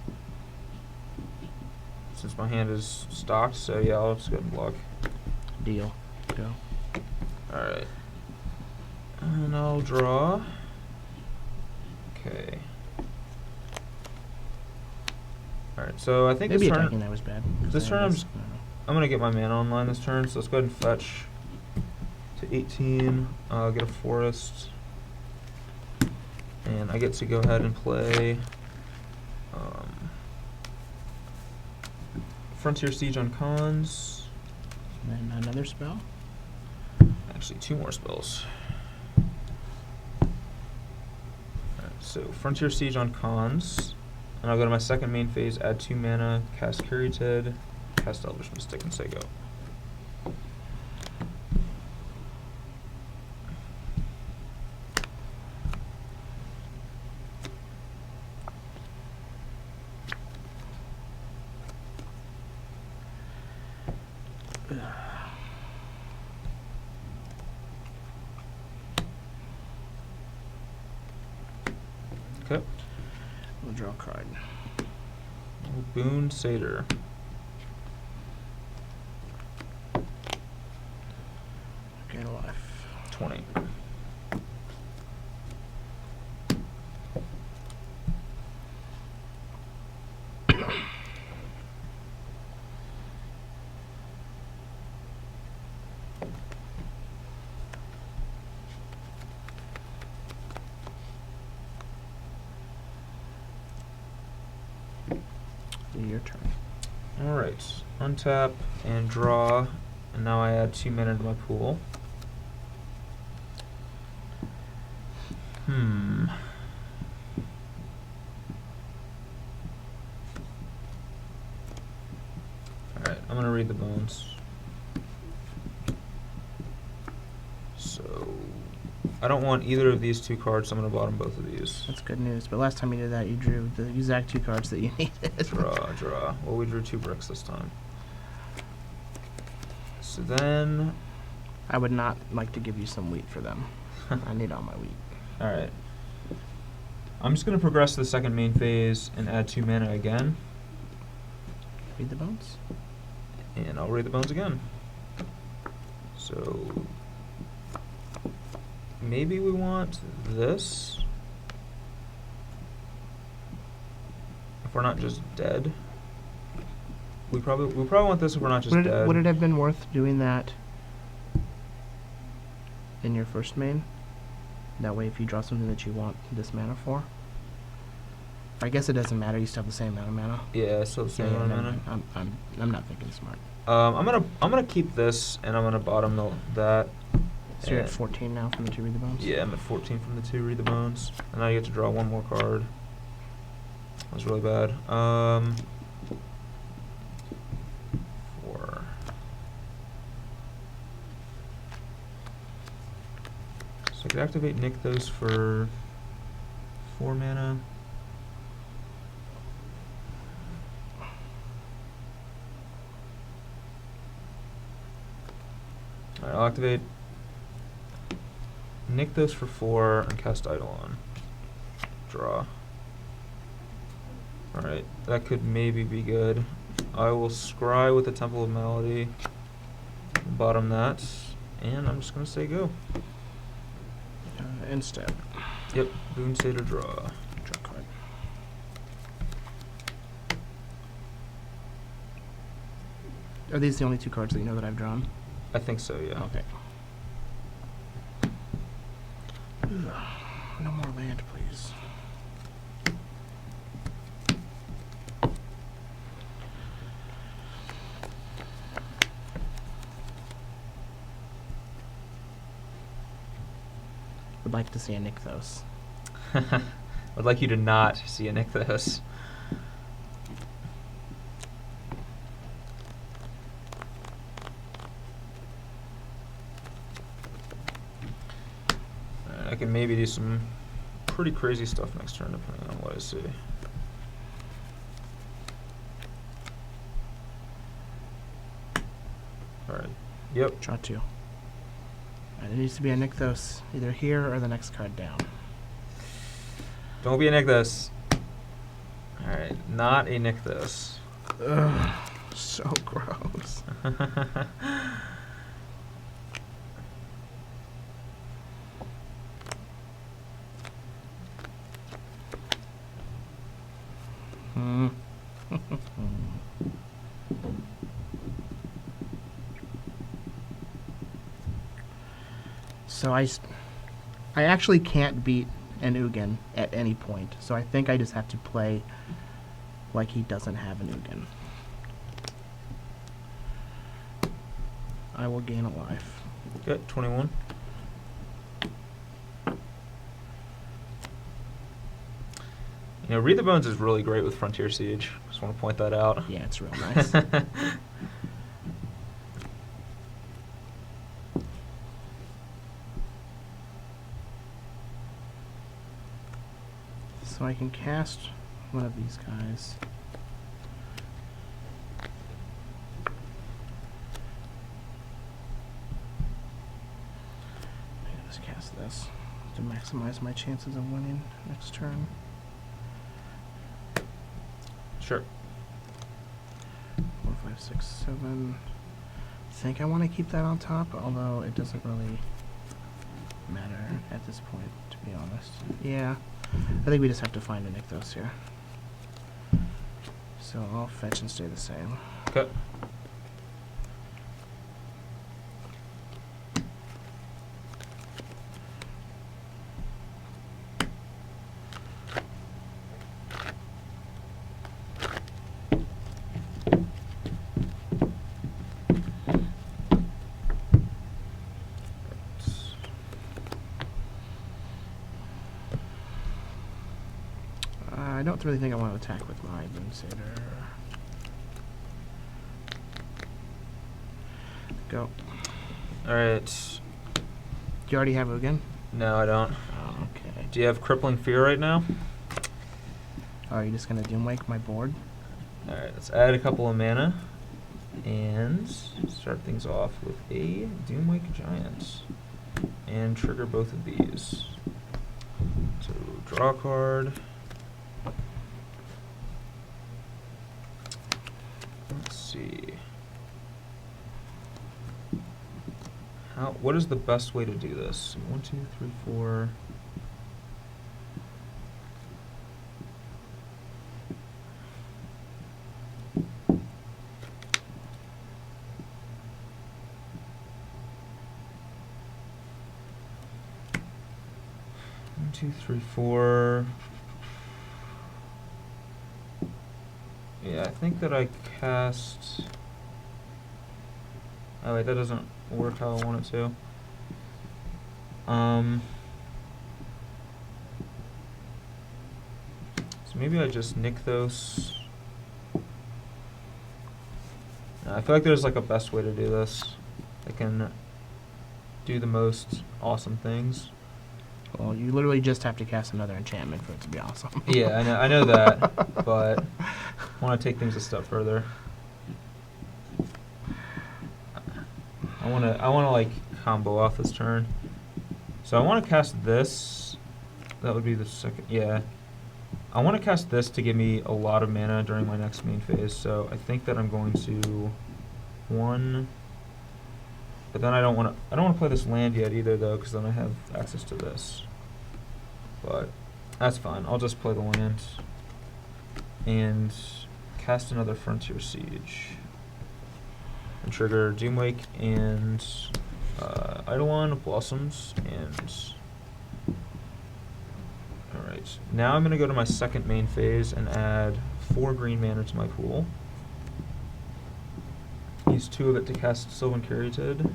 Speaker 1: Since my hand is stocked, so yeah, I'll just go ahead and block.
Speaker 2: Deal. Go.
Speaker 1: Alright. And I'll draw. Okay. Alright, so I think
Speaker 2: Maybe
Speaker 1: this turn
Speaker 2: attacking that was bad. 'cause
Speaker 1: this
Speaker 2: I
Speaker 1: turn I'm
Speaker 2: was-
Speaker 1: just- I'm gonna get my mana online this turn, so let's go ahead and fetch to 18, get a forest. And I get to go ahead and play Frontier Siege on Cons.
Speaker 2: And then another spell.
Speaker 1: Actually, 2 more spells. Alright, so Frontier Siege on Cons. And I'll go to my second main phase, add 2 mana, cast Caryatid, cast Elvish Mystic, and say go. Okay.
Speaker 2: We'll draw a card.
Speaker 1: Boon Satyr.
Speaker 2: Gain a life.
Speaker 1: 20.
Speaker 2: Your turn.
Speaker 1: Alright. Untap and draw. And now I add 2 mana to my pool. Alright, I'm gonna read the bones. So I don't want either of these 2 cards, so I'm gonna bottom both of these.
Speaker 2: That's good news. But last time you did that, you drew the exact 2 cards that you needed.
Speaker 1: Draw. Well, we drew 2 bricks this time. So then,
Speaker 2: I would not like to give you some wheat for them. I need all my wheat.
Speaker 1: alright. I'm just gonna progress to the second main phase and add 2 mana again.
Speaker 2: Read the bones.
Speaker 1: And I'll read the bones again. So maybe we want this. If we're not just dead. We probably want this if we're not just dead.
Speaker 2: Would it have been worth doing that in your first main? That way if you draw something that you want this mana for. I guess it doesn't matter, you still have the same amount of mana.
Speaker 1: Yeah, so the same amount of mana.
Speaker 2: I'm not thinking smart.
Speaker 1: I'm gonna keep this and I'm gonna bottom that.
Speaker 2: So you're at
Speaker 1: And-
Speaker 2: 14 now from the 2 read the bones?
Speaker 1: Yeah, I'm at 14 from the 2 read the bones. And now you get to draw 1 more card. That was really bad. 4. So I could activate Nykthos for 4 mana. Alright, I'll activate Nykthos for 4 and cast Eidolon. Draw. Alright, that could maybe be good. I will scry with the Temple of Melody. Bottom that. And I'm just going to say go.
Speaker 2: Instead,
Speaker 1: Yep, Boon Satyr draw.
Speaker 2: draw a card. Are these the only 2 cards that you know that I've drawn?
Speaker 1: I think so, yeah.
Speaker 2: Okay. No more land, please. like to see a Nykthos.
Speaker 1: I'd like you to not see a Nykthos. I can maybe do some pretty crazy stuff next turn depending on what I see. Alright. Yep.
Speaker 2: Draw 2. And it needs to be a Nykthos, either here or the next card down.
Speaker 1: Don't be a Nykthos. Alright, not a Nykthos.
Speaker 2: Ugh, so gross. Hmm. So I actually can't beat an Ugin at any point, so I think I just have to play like he doesn't have an Ugin. I will gain a life.
Speaker 1: Okay, 21. You know, Read the Bones is really great with Frontier Siege. Just want to point that out.
Speaker 2: Yeah, it's real nice. So I can cast one of these guys. I can just cast this to maximize my chances of winning next turn.
Speaker 1: Sure.
Speaker 2: 4, 5, 6, 7. I think I want to keep that on top, although it doesn't really matter at this point, to be honest. Yeah, I think we just have to find a Nykthos here. So I'll fetch and stay the same.
Speaker 1: Okay.
Speaker 2: I don't really think I want to attack with my Moonsatyr. Go.
Speaker 1: Alright.
Speaker 2: Do you already have Ugin?
Speaker 1: No, I don't.
Speaker 2: Oh, okay.
Speaker 1: Do you have Crippling Fear right now?
Speaker 2: Oh, are you just going to Doomwake my board?
Speaker 1: Alright, let's add a couple of mana and start things off with a Doomwake Giant. And trigger both of these. So, draw a card. Let's see. What is the best way to do this? 1, 2, 3, 4. One, two, three, four. Yeah, I think that I cast. Oh wait, that doesn't work how I want it to. So maybe I just Nykthos. I feel like there's like a best way to do this. I can do the most awesome things.
Speaker 2: Well, you literally just have to cast another enchantment for it to be awesome.
Speaker 1: Yeah, I know that, but I want to take things a step further. I want to like combo off this turn. So I want to cast this. That would be the second. Yeah. I want to cast this to give me a lot of mana during my next main phase. So I think that I'm going to one. But then I don't want to play this land yet either though, because then I have access to this. But that's fine. I'll just play the land and cast another Frontier Siege. And trigger Doomwake and Eidolon Blossoms and. Alright, now I'm going to go to my second main phase and add 4 green mana to my pool. Use 2 of it to cast Sylvan Caryatid.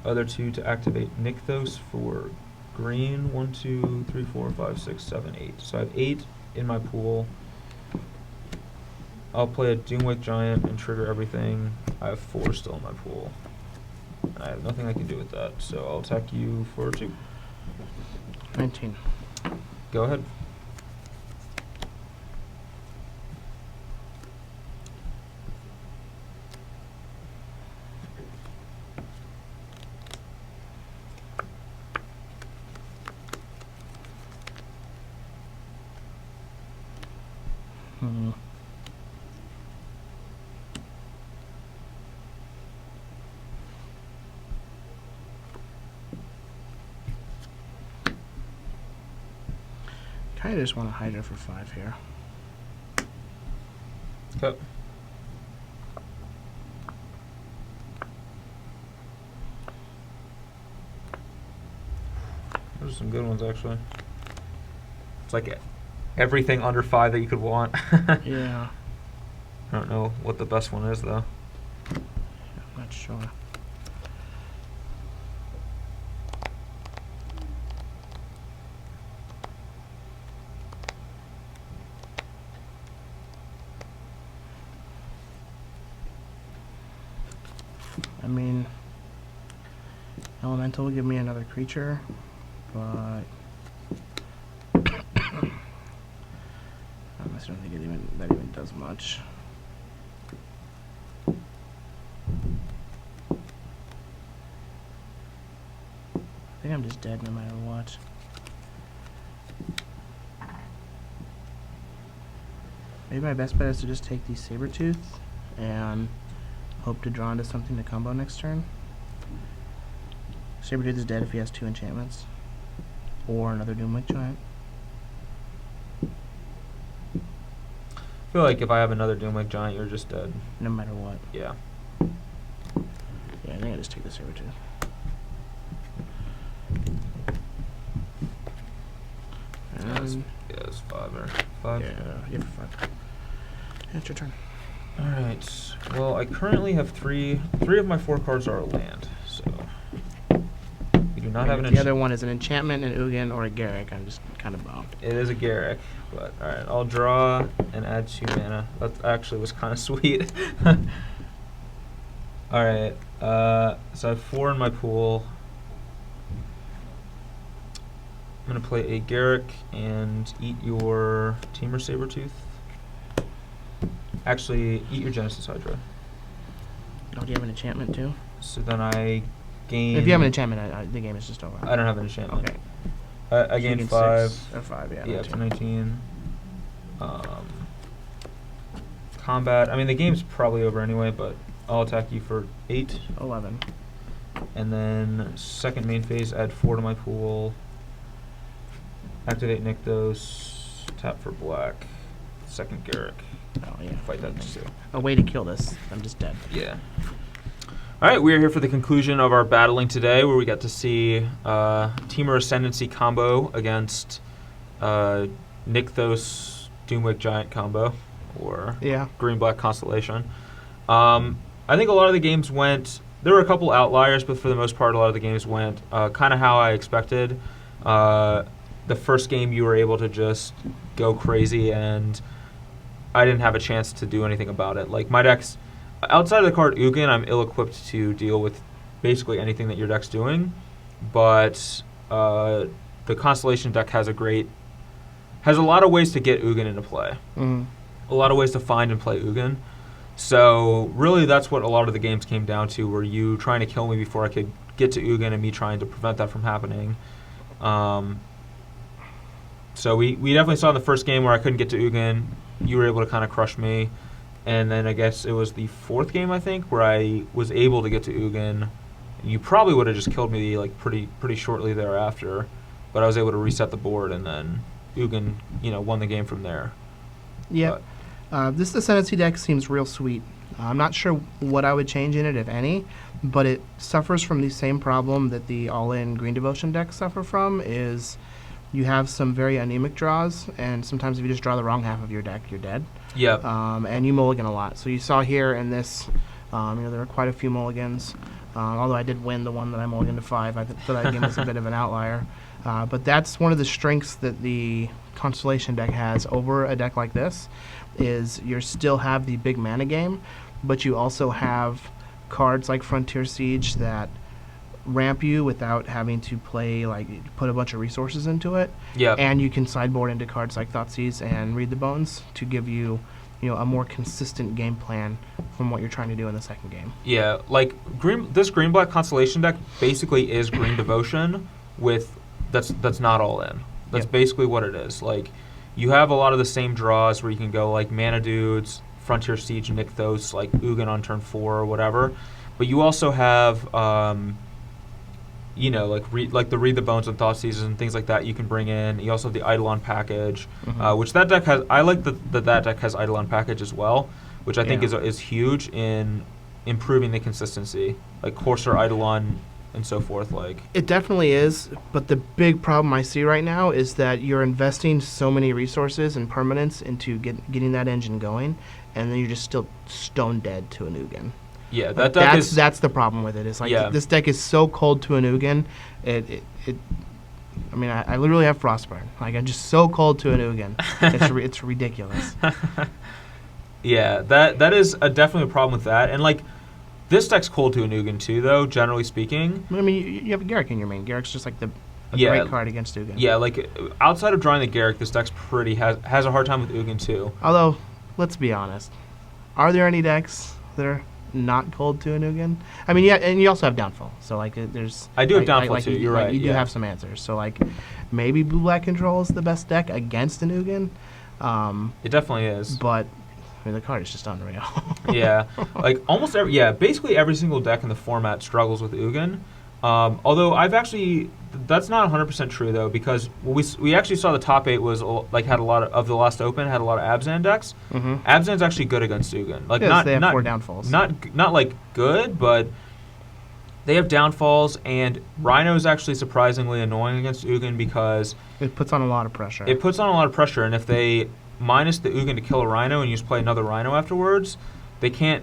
Speaker 1: Other 2 to activate Nykthos for green. 1, 2, 3, 4, 5, 6, 7, 8. So I have 8 in my pool. I'll play a Doomwake Giant and trigger everything. I have 4 still in my pool. And I have nothing I can do with that, so I'll attack you for 2.
Speaker 2: 19.
Speaker 1: Go ahead.
Speaker 2: Hmm. Kind of just want to Hydra for 5 here.
Speaker 1: Okay. Those are some good ones, actually. It's like everything under 5 that you could want.
Speaker 2: Yeah,
Speaker 1: I don't know what the best one is, though.
Speaker 2: I'm not sure. I mean, Elemental will give me another creature, but I don't think that even does much. I think I'm just dead no matter what. Maybe my best bet is to just take the Sabertooth and hope to draw into something to combo next turn. Sabertooth is dead if he has 2 enchantments. Or another Doomwake Giant.
Speaker 1: I feel like if I have another Doomwake Giant, you're just dead.
Speaker 2: No matter what.
Speaker 1: Yeah.
Speaker 2: Yeah, I think I just take the Sabertooth.
Speaker 1: Yeah, it's 5 or 5.
Speaker 2: Yeah, for 5. Yeah, it's your turn.
Speaker 1: Alright. Well, I currently have 3. 3 of my 4 cards are a land, so we do not have an
Speaker 2: The other one is an enchantment, an Ugin, or a Garruk. I'm just kind of bummed.
Speaker 1: It is a Garruk, but alright, I'll draw and add 2 mana. That actually was kind of sweet. Alright, so I have 4 in my pool. I'm going to play a Garruk and eat your Temur Sabertooth. Actually, eat your Genesis Hydra.
Speaker 2: Oh, do you have an enchantment too?
Speaker 1: So then I gain...
Speaker 2: If you have an enchantment, the game is just over.
Speaker 1: I don't have an enchantment.
Speaker 2: Okay.
Speaker 1: I
Speaker 2: So you
Speaker 1: gain
Speaker 2: gain
Speaker 1: 5.
Speaker 2: 6 or 5, yeah.
Speaker 1: Yeah,
Speaker 2: 19.
Speaker 1: to 19. Combat. I mean, the game's probably over anyway, but I'll attack you for 8.
Speaker 2: 11.
Speaker 1: And then second main phase, add 4 to my pool. Activate Nykthos. Tap for black. Second Garruk.
Speaker 2: Oh, yeah.
Speaker 1: Fight that thing too.
Speaker 2: A way to kill this. I'm just dead.
Speaker 1: Yeah. All right, we are here for the conclusion of our battling today, where we got to see Temur Ascendancy combo against Nykthos Doomwake Giant combo, or
Speaker 2: Yeah.
Speaker 1: Green-Black Constellation. I think a lot of the games went... There were a couple outliers, but for the most part, a lot of the games went kind of how I expected. The first game, you were able to just go crazy, and I didn't have a chance to do anything about it. Like, my deck's... Outside of the card Ugin, I'm ill-equipped to deal with basically anything that your deck's doing. But the Constellation deck has a lot of ways to get Ugin into play.
Speaker 2: Mm.
Speaker 1: A lot of ways to find and play Ugin. So really that's what a lot of the games came down to, were you trying to kill me before I could get to Ugin and me trying to prevent that from happening. So we definitely saw in the first game where I couldn't get to Ugin. You were able to kind of crush me. And then I guess it was the 4th game, I think, where I was able to get to Ugin. You probably would have just killed me like pretty shortly thereafter, but I was able to reset the board, and then Ugin, won the game from there.
Speaker 2: Yeah. This Ascendancy deck seems real sweet. I'm not sure what I would change in it, if any, but it suffers from the same problem that the all-in Green Devotion decks suffer from, is you have some very anemic draws, and sometimes if you just draw the wrong half of your deck, you're dead.
Speaker 1: Yep.
Speaker 2: And you mulligan a lot. So you saw here in this, there were quite a few mulligans. Although I did win the one that I mulliganed to 5. I thought that game was a bit of an outlier. But that's one of the strengths that the Constellation deck has over a deck like this, is you still have the big mana game, but you also have cards like Frontier Siege that ramp you without having to put a bunch of resources into it.
Speaker 1: Yeah.
Speaker 2: And you can sideboard into cards like Thoughtseize and Read the Bones to give you, a more consistent game plan from what you're trying to do in the second game.
Speaker 1: Yeah, like this green black Constellation deck basically is Green Devotion with that's not all in. That's
Speaker 2: Yep.
Speaker 1: basically what it is. Like, you have a lot of the same draws where you can go like Mana Dudes, Frontier Siege, Nykthos, like Ugin on turn 4 or whatever. But you also have, like the Read the Bones and Thoughtseize and things like that you can bring in. You also have the Eidolon package, which that deck has. I like that deck has Eidolon package as well, which I think
Speaker 2: Yeah.
Speaker 1: is huge in improving the consistency, like Corsair, Eidolon, and so forth. Like,
Speaker 2: It definitely is, but the big problem I see right now is that you're investing so many resources and permanence into getting that engine going, and then you're just still stone dead to an Ugin.
Speaker 1: yeah,
Speaker 2: Like,
Speaker 1: that deck is.
Speaker 2: that's the problem with it. It's like
Speaker 1: Yeah.
Speaker 2: this deck is so cold to an Ugin. I mean, I literally have Frostburn. Like, I'm just so cold to an Ugin. It's ridiculous.
Speaker 1: Yeah, that is definitely a problem with that. And like, this deck's cold to a Ugin too, though. Generally speaking.
Speaker 2: I mean, you have Garruk in your main. Garruk's just like a
Speaker 1: Yeah.
Speaker 2: great card against Ugin.
Speaker 1: Yeah, like outside of drawing the Garruk, this deck's has a hard time with Ugin too.
Speaker 2: Although, let's be honest, are there any decks that are not cold to an Ugin? I mean, yeah, and you also have Downfall. So like, there's.
Speaker 1: I do have
Speaker 2: like,
Speaker 1: Downfall too.
Speaker 2: You,
Speaker 1: You're
Speaker 2: like,
Speaker 1: right.
Speaker 2: You do
Speaker 1: yeah.
Speaker 2: have some answers. So like, maybe Blue Black Control is the best deck against an Ugin.
Speaker 1: It definitely is.
Speaker 2: But I mean, the card is just unreal.
Speaker 1: Yeah, like basically every single deck in the format struggles with Ugin. Although that's not 100% true though, because we actually saw the top 8 was had a lot of the last open had a lot of Abzan decks.
Speaker 2: Mm-hmm.
Speaker 1: Abzan's actually good against Ugin. Like,
Speaker 2: Yes,
Speaker 1: not
Speaker 2: they have
Speaker 1: not
Speaker 2: 4 downfalls.
Speaker 1: not like good, but they have downfalls, and Rhino is actually surprisingly annoying against Ugin because
Speaker 2: It puts on a lot of pressure.
Speaker 1: it puts on a lot of pressure, and if they minus the Ugin to kill a Rhino and you just play another Rhino afterwards, they can't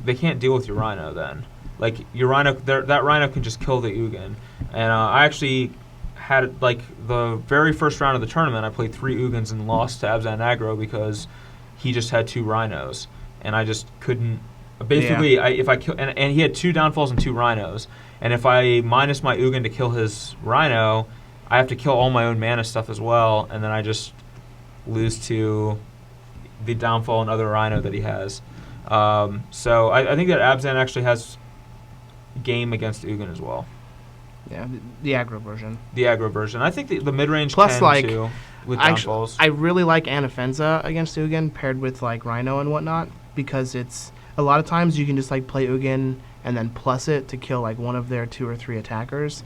Speaker 1: deal with your Rhino then. Like, your Rhino, that Rhino can just kill the Ugin. And I actually had, like, the very first round of the tournament, I played 3 Ugins and lost to Abzan Aggro because he just had 2 Rhinos. And I just couldn't. Basically, if I kill. And he had 2 downfalls and 2 Rhinos. And if I minus my Ugin to kill his Rhino, I have to kill all my own mana stuff as well. And then I just lose to the downfall and other Rhino that he has. So I think that Abzan actually has game against Ugin as well.
Speaker 2: Yeah, the aggro version.
Speaker 1: The aggro version. I think the mid-range
Speaker 2: Plus,
Speaker 1: can
Speaker 2: like,
Speaker 1: too, with
Speaker 2: Actually,
Speaker 1: downfalls.
Speaker 2: I really like Anafenza against Ugin paired with like Rhino and whatnot, because it's a lot of times you can just like play Ugin and then plus it to kill like one of their 2 or 3 attackers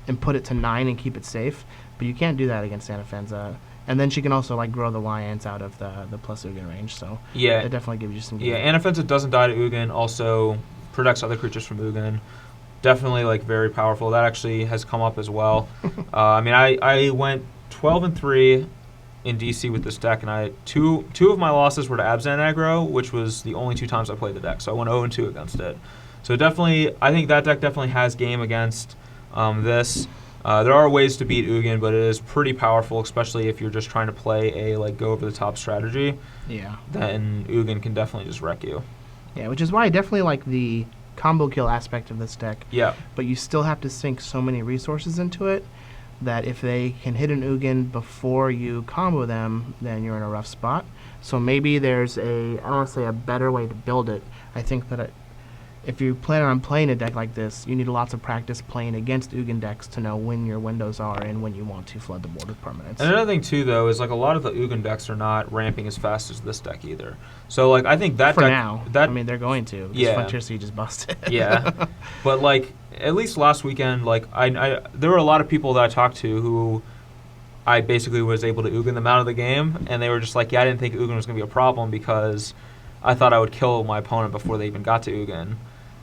Speaker 2: and put it to 9 and keep it safe. But you can't do that against Anafenza. And then she can also like grow the Lions out of the plus Ugin range, so
Speaker 1: Yeah,
Speaker 2: it definitely gives you some game.
Speaker 1: yeah. Anafenza doesn't die to Ugin. Also protects other creatures from Ugin. Definitely like very powerful. That actually has come up as well. I mean, I went 12-3 in DC with this deck, and two of my losses were to Abzan aggro, which was the only 2 times I played the deck. So I went 0-2 against it. So definitely, I think that deck definitely has game against this. There are ways to beat Ugin, but it is pretty powerful, especially if you're just trying to play a like go over the top strategy.
Speaker 2: Yeah.
Speaker 1: Then Ugin can definitely just wreck you.
Speaker 2: Yeah, which is why I definitely like the combo kill aspect of this deck.
Speaker 1: Yeah.
Speaker 2: But you still have to sink so many resources into it that if they can hit an Ugin before you combo them, then you're in a rough spot. So maybe there's I don't want to say a better way to build it. I think that if you plan on playing a deck like this, you need lots of practice playing against Ugin decks to know when your windows are and when you want to flood the board with permanents.
Speaker 1: And another thing too, though, is like a lot of the Ugin decks are not ramping as fast as this deck either. So like I think that
Speaker 2: For
Speaker 1: deck,
Speaker 2: now,
Speaker 1: that
Speaker 2: I mean they're going to. Because
Speaker 1: Yeah.
Speaker 2: Frontier Siege is busted.
Speaker 1: yeah, but like at least last weekend, like I there were a lot of people that I talked to who I basically was able to Ugin them out of the game, and they were just like, yeah, I didn't think Ugin was going to be a problem because I thought I would kill my opponent before they even got to Ugin,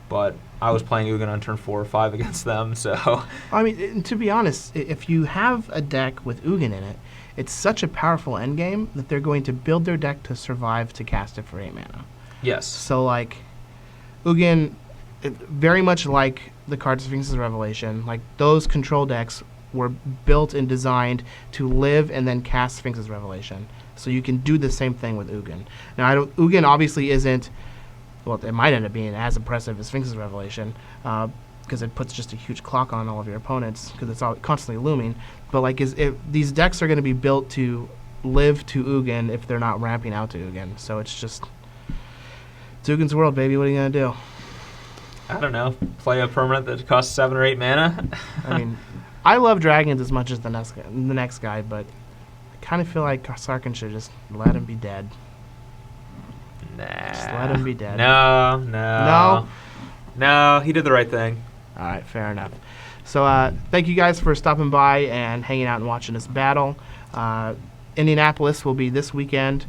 Speaker 1: but I was playing Ugin on turn 4 or 5 against them, so
Speaker 2: I mean, to be honest, if you have a deck with Ugin in it, it's such a powerful endgame that they're going to build their deck to survive to cast it for 8 mana.
Speaker 1: yes,
Speaker 2: So, like, Ugin, very much like the card Sphinx's Revelation, like, those control decks were built and designed to live and then cast Sphinx's Revelation. So you can do the same thing with Ugin. Now, Ugin obviously isn't, well, it might end up being as impressive as Sphinx's Revelation, because it puts just a huge clock on all of your opponents, because it's all constantly looming. But like, these decks are going to be built to live to Ugin if they're not ramping out to Ugin. So it's just, it's Ugin's world, baby. What are you going to do?
Speaker 1: I don't know. Play a permanent that costs 7 or 8 mana.
Speaker 2: I mean, I love dragons as much as the next guy, but I kind of feel like Sarkhan should just let him be dead.
Speaker 1: Nah.
Speaker 2: Just let him be dead.
Speaker 1: No, he did the right thing.
Speaker 2: All right, fair enough. So thank you guys for stopping by and hanging out and watching this battle. Indianapolis will be this weekend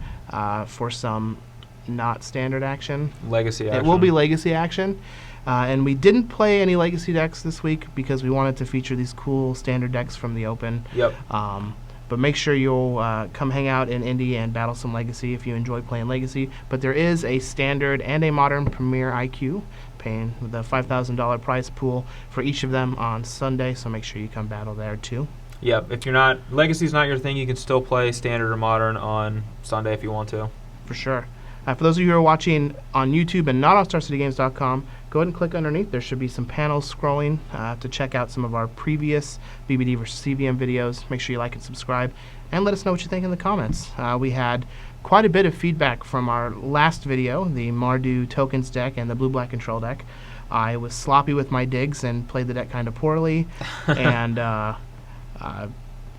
Speaker 2: for some not standard action.
Speaker 1: Legacy action.
Speaker 2: It will be legacy action. And we didn't play any legacy decks this week because we wanted to feature these cool standard decks from the Open.
Speaker 1: Yep.
Speaker 2: But make sure you'll come hang out in Indy and battle some Legacy if you enjoy playing Legacy. But there is a standard and a modern Premier IQ, paying the $5,000 prize pool for each of them on Sunday. So make sure you come battle there too.
Speaker 1: Yep. If you're not, Legacy's not your thing, you can still play standard or modern on Sunday if you want to.
Speaker 2: For sure. For those of you who are watching on YouTube and not on StarCityGames.com, go ahead and click underneath. There should be some panels scrolling to check out some of our previous BBD versus CVM videos. Make sure you like and subscribe, and let us know what you think in the comments. We had quite a bit of feedback from our last video, the Mardu Tokens deck and the Blue-Black Control deck. I was sloppy with my digs and played the deck kind of poorly, and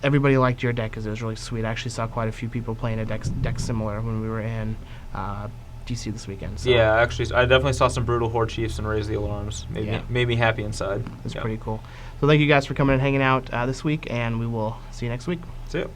Speaker 2: everybody liked your deck because it was really sweet. I actually saw quite a few people playing a deck similar when we were in DC this weekend. So
Speaker 1: yeah, actually, I definitely saw some brutal Horde Chiefs and Raise the Alarms. Made me happy inside.
Speaker 2: It's pretty cool. So thank you guys for coming and hanging out this week, and we will see you next week.
Speaker 1: See ya.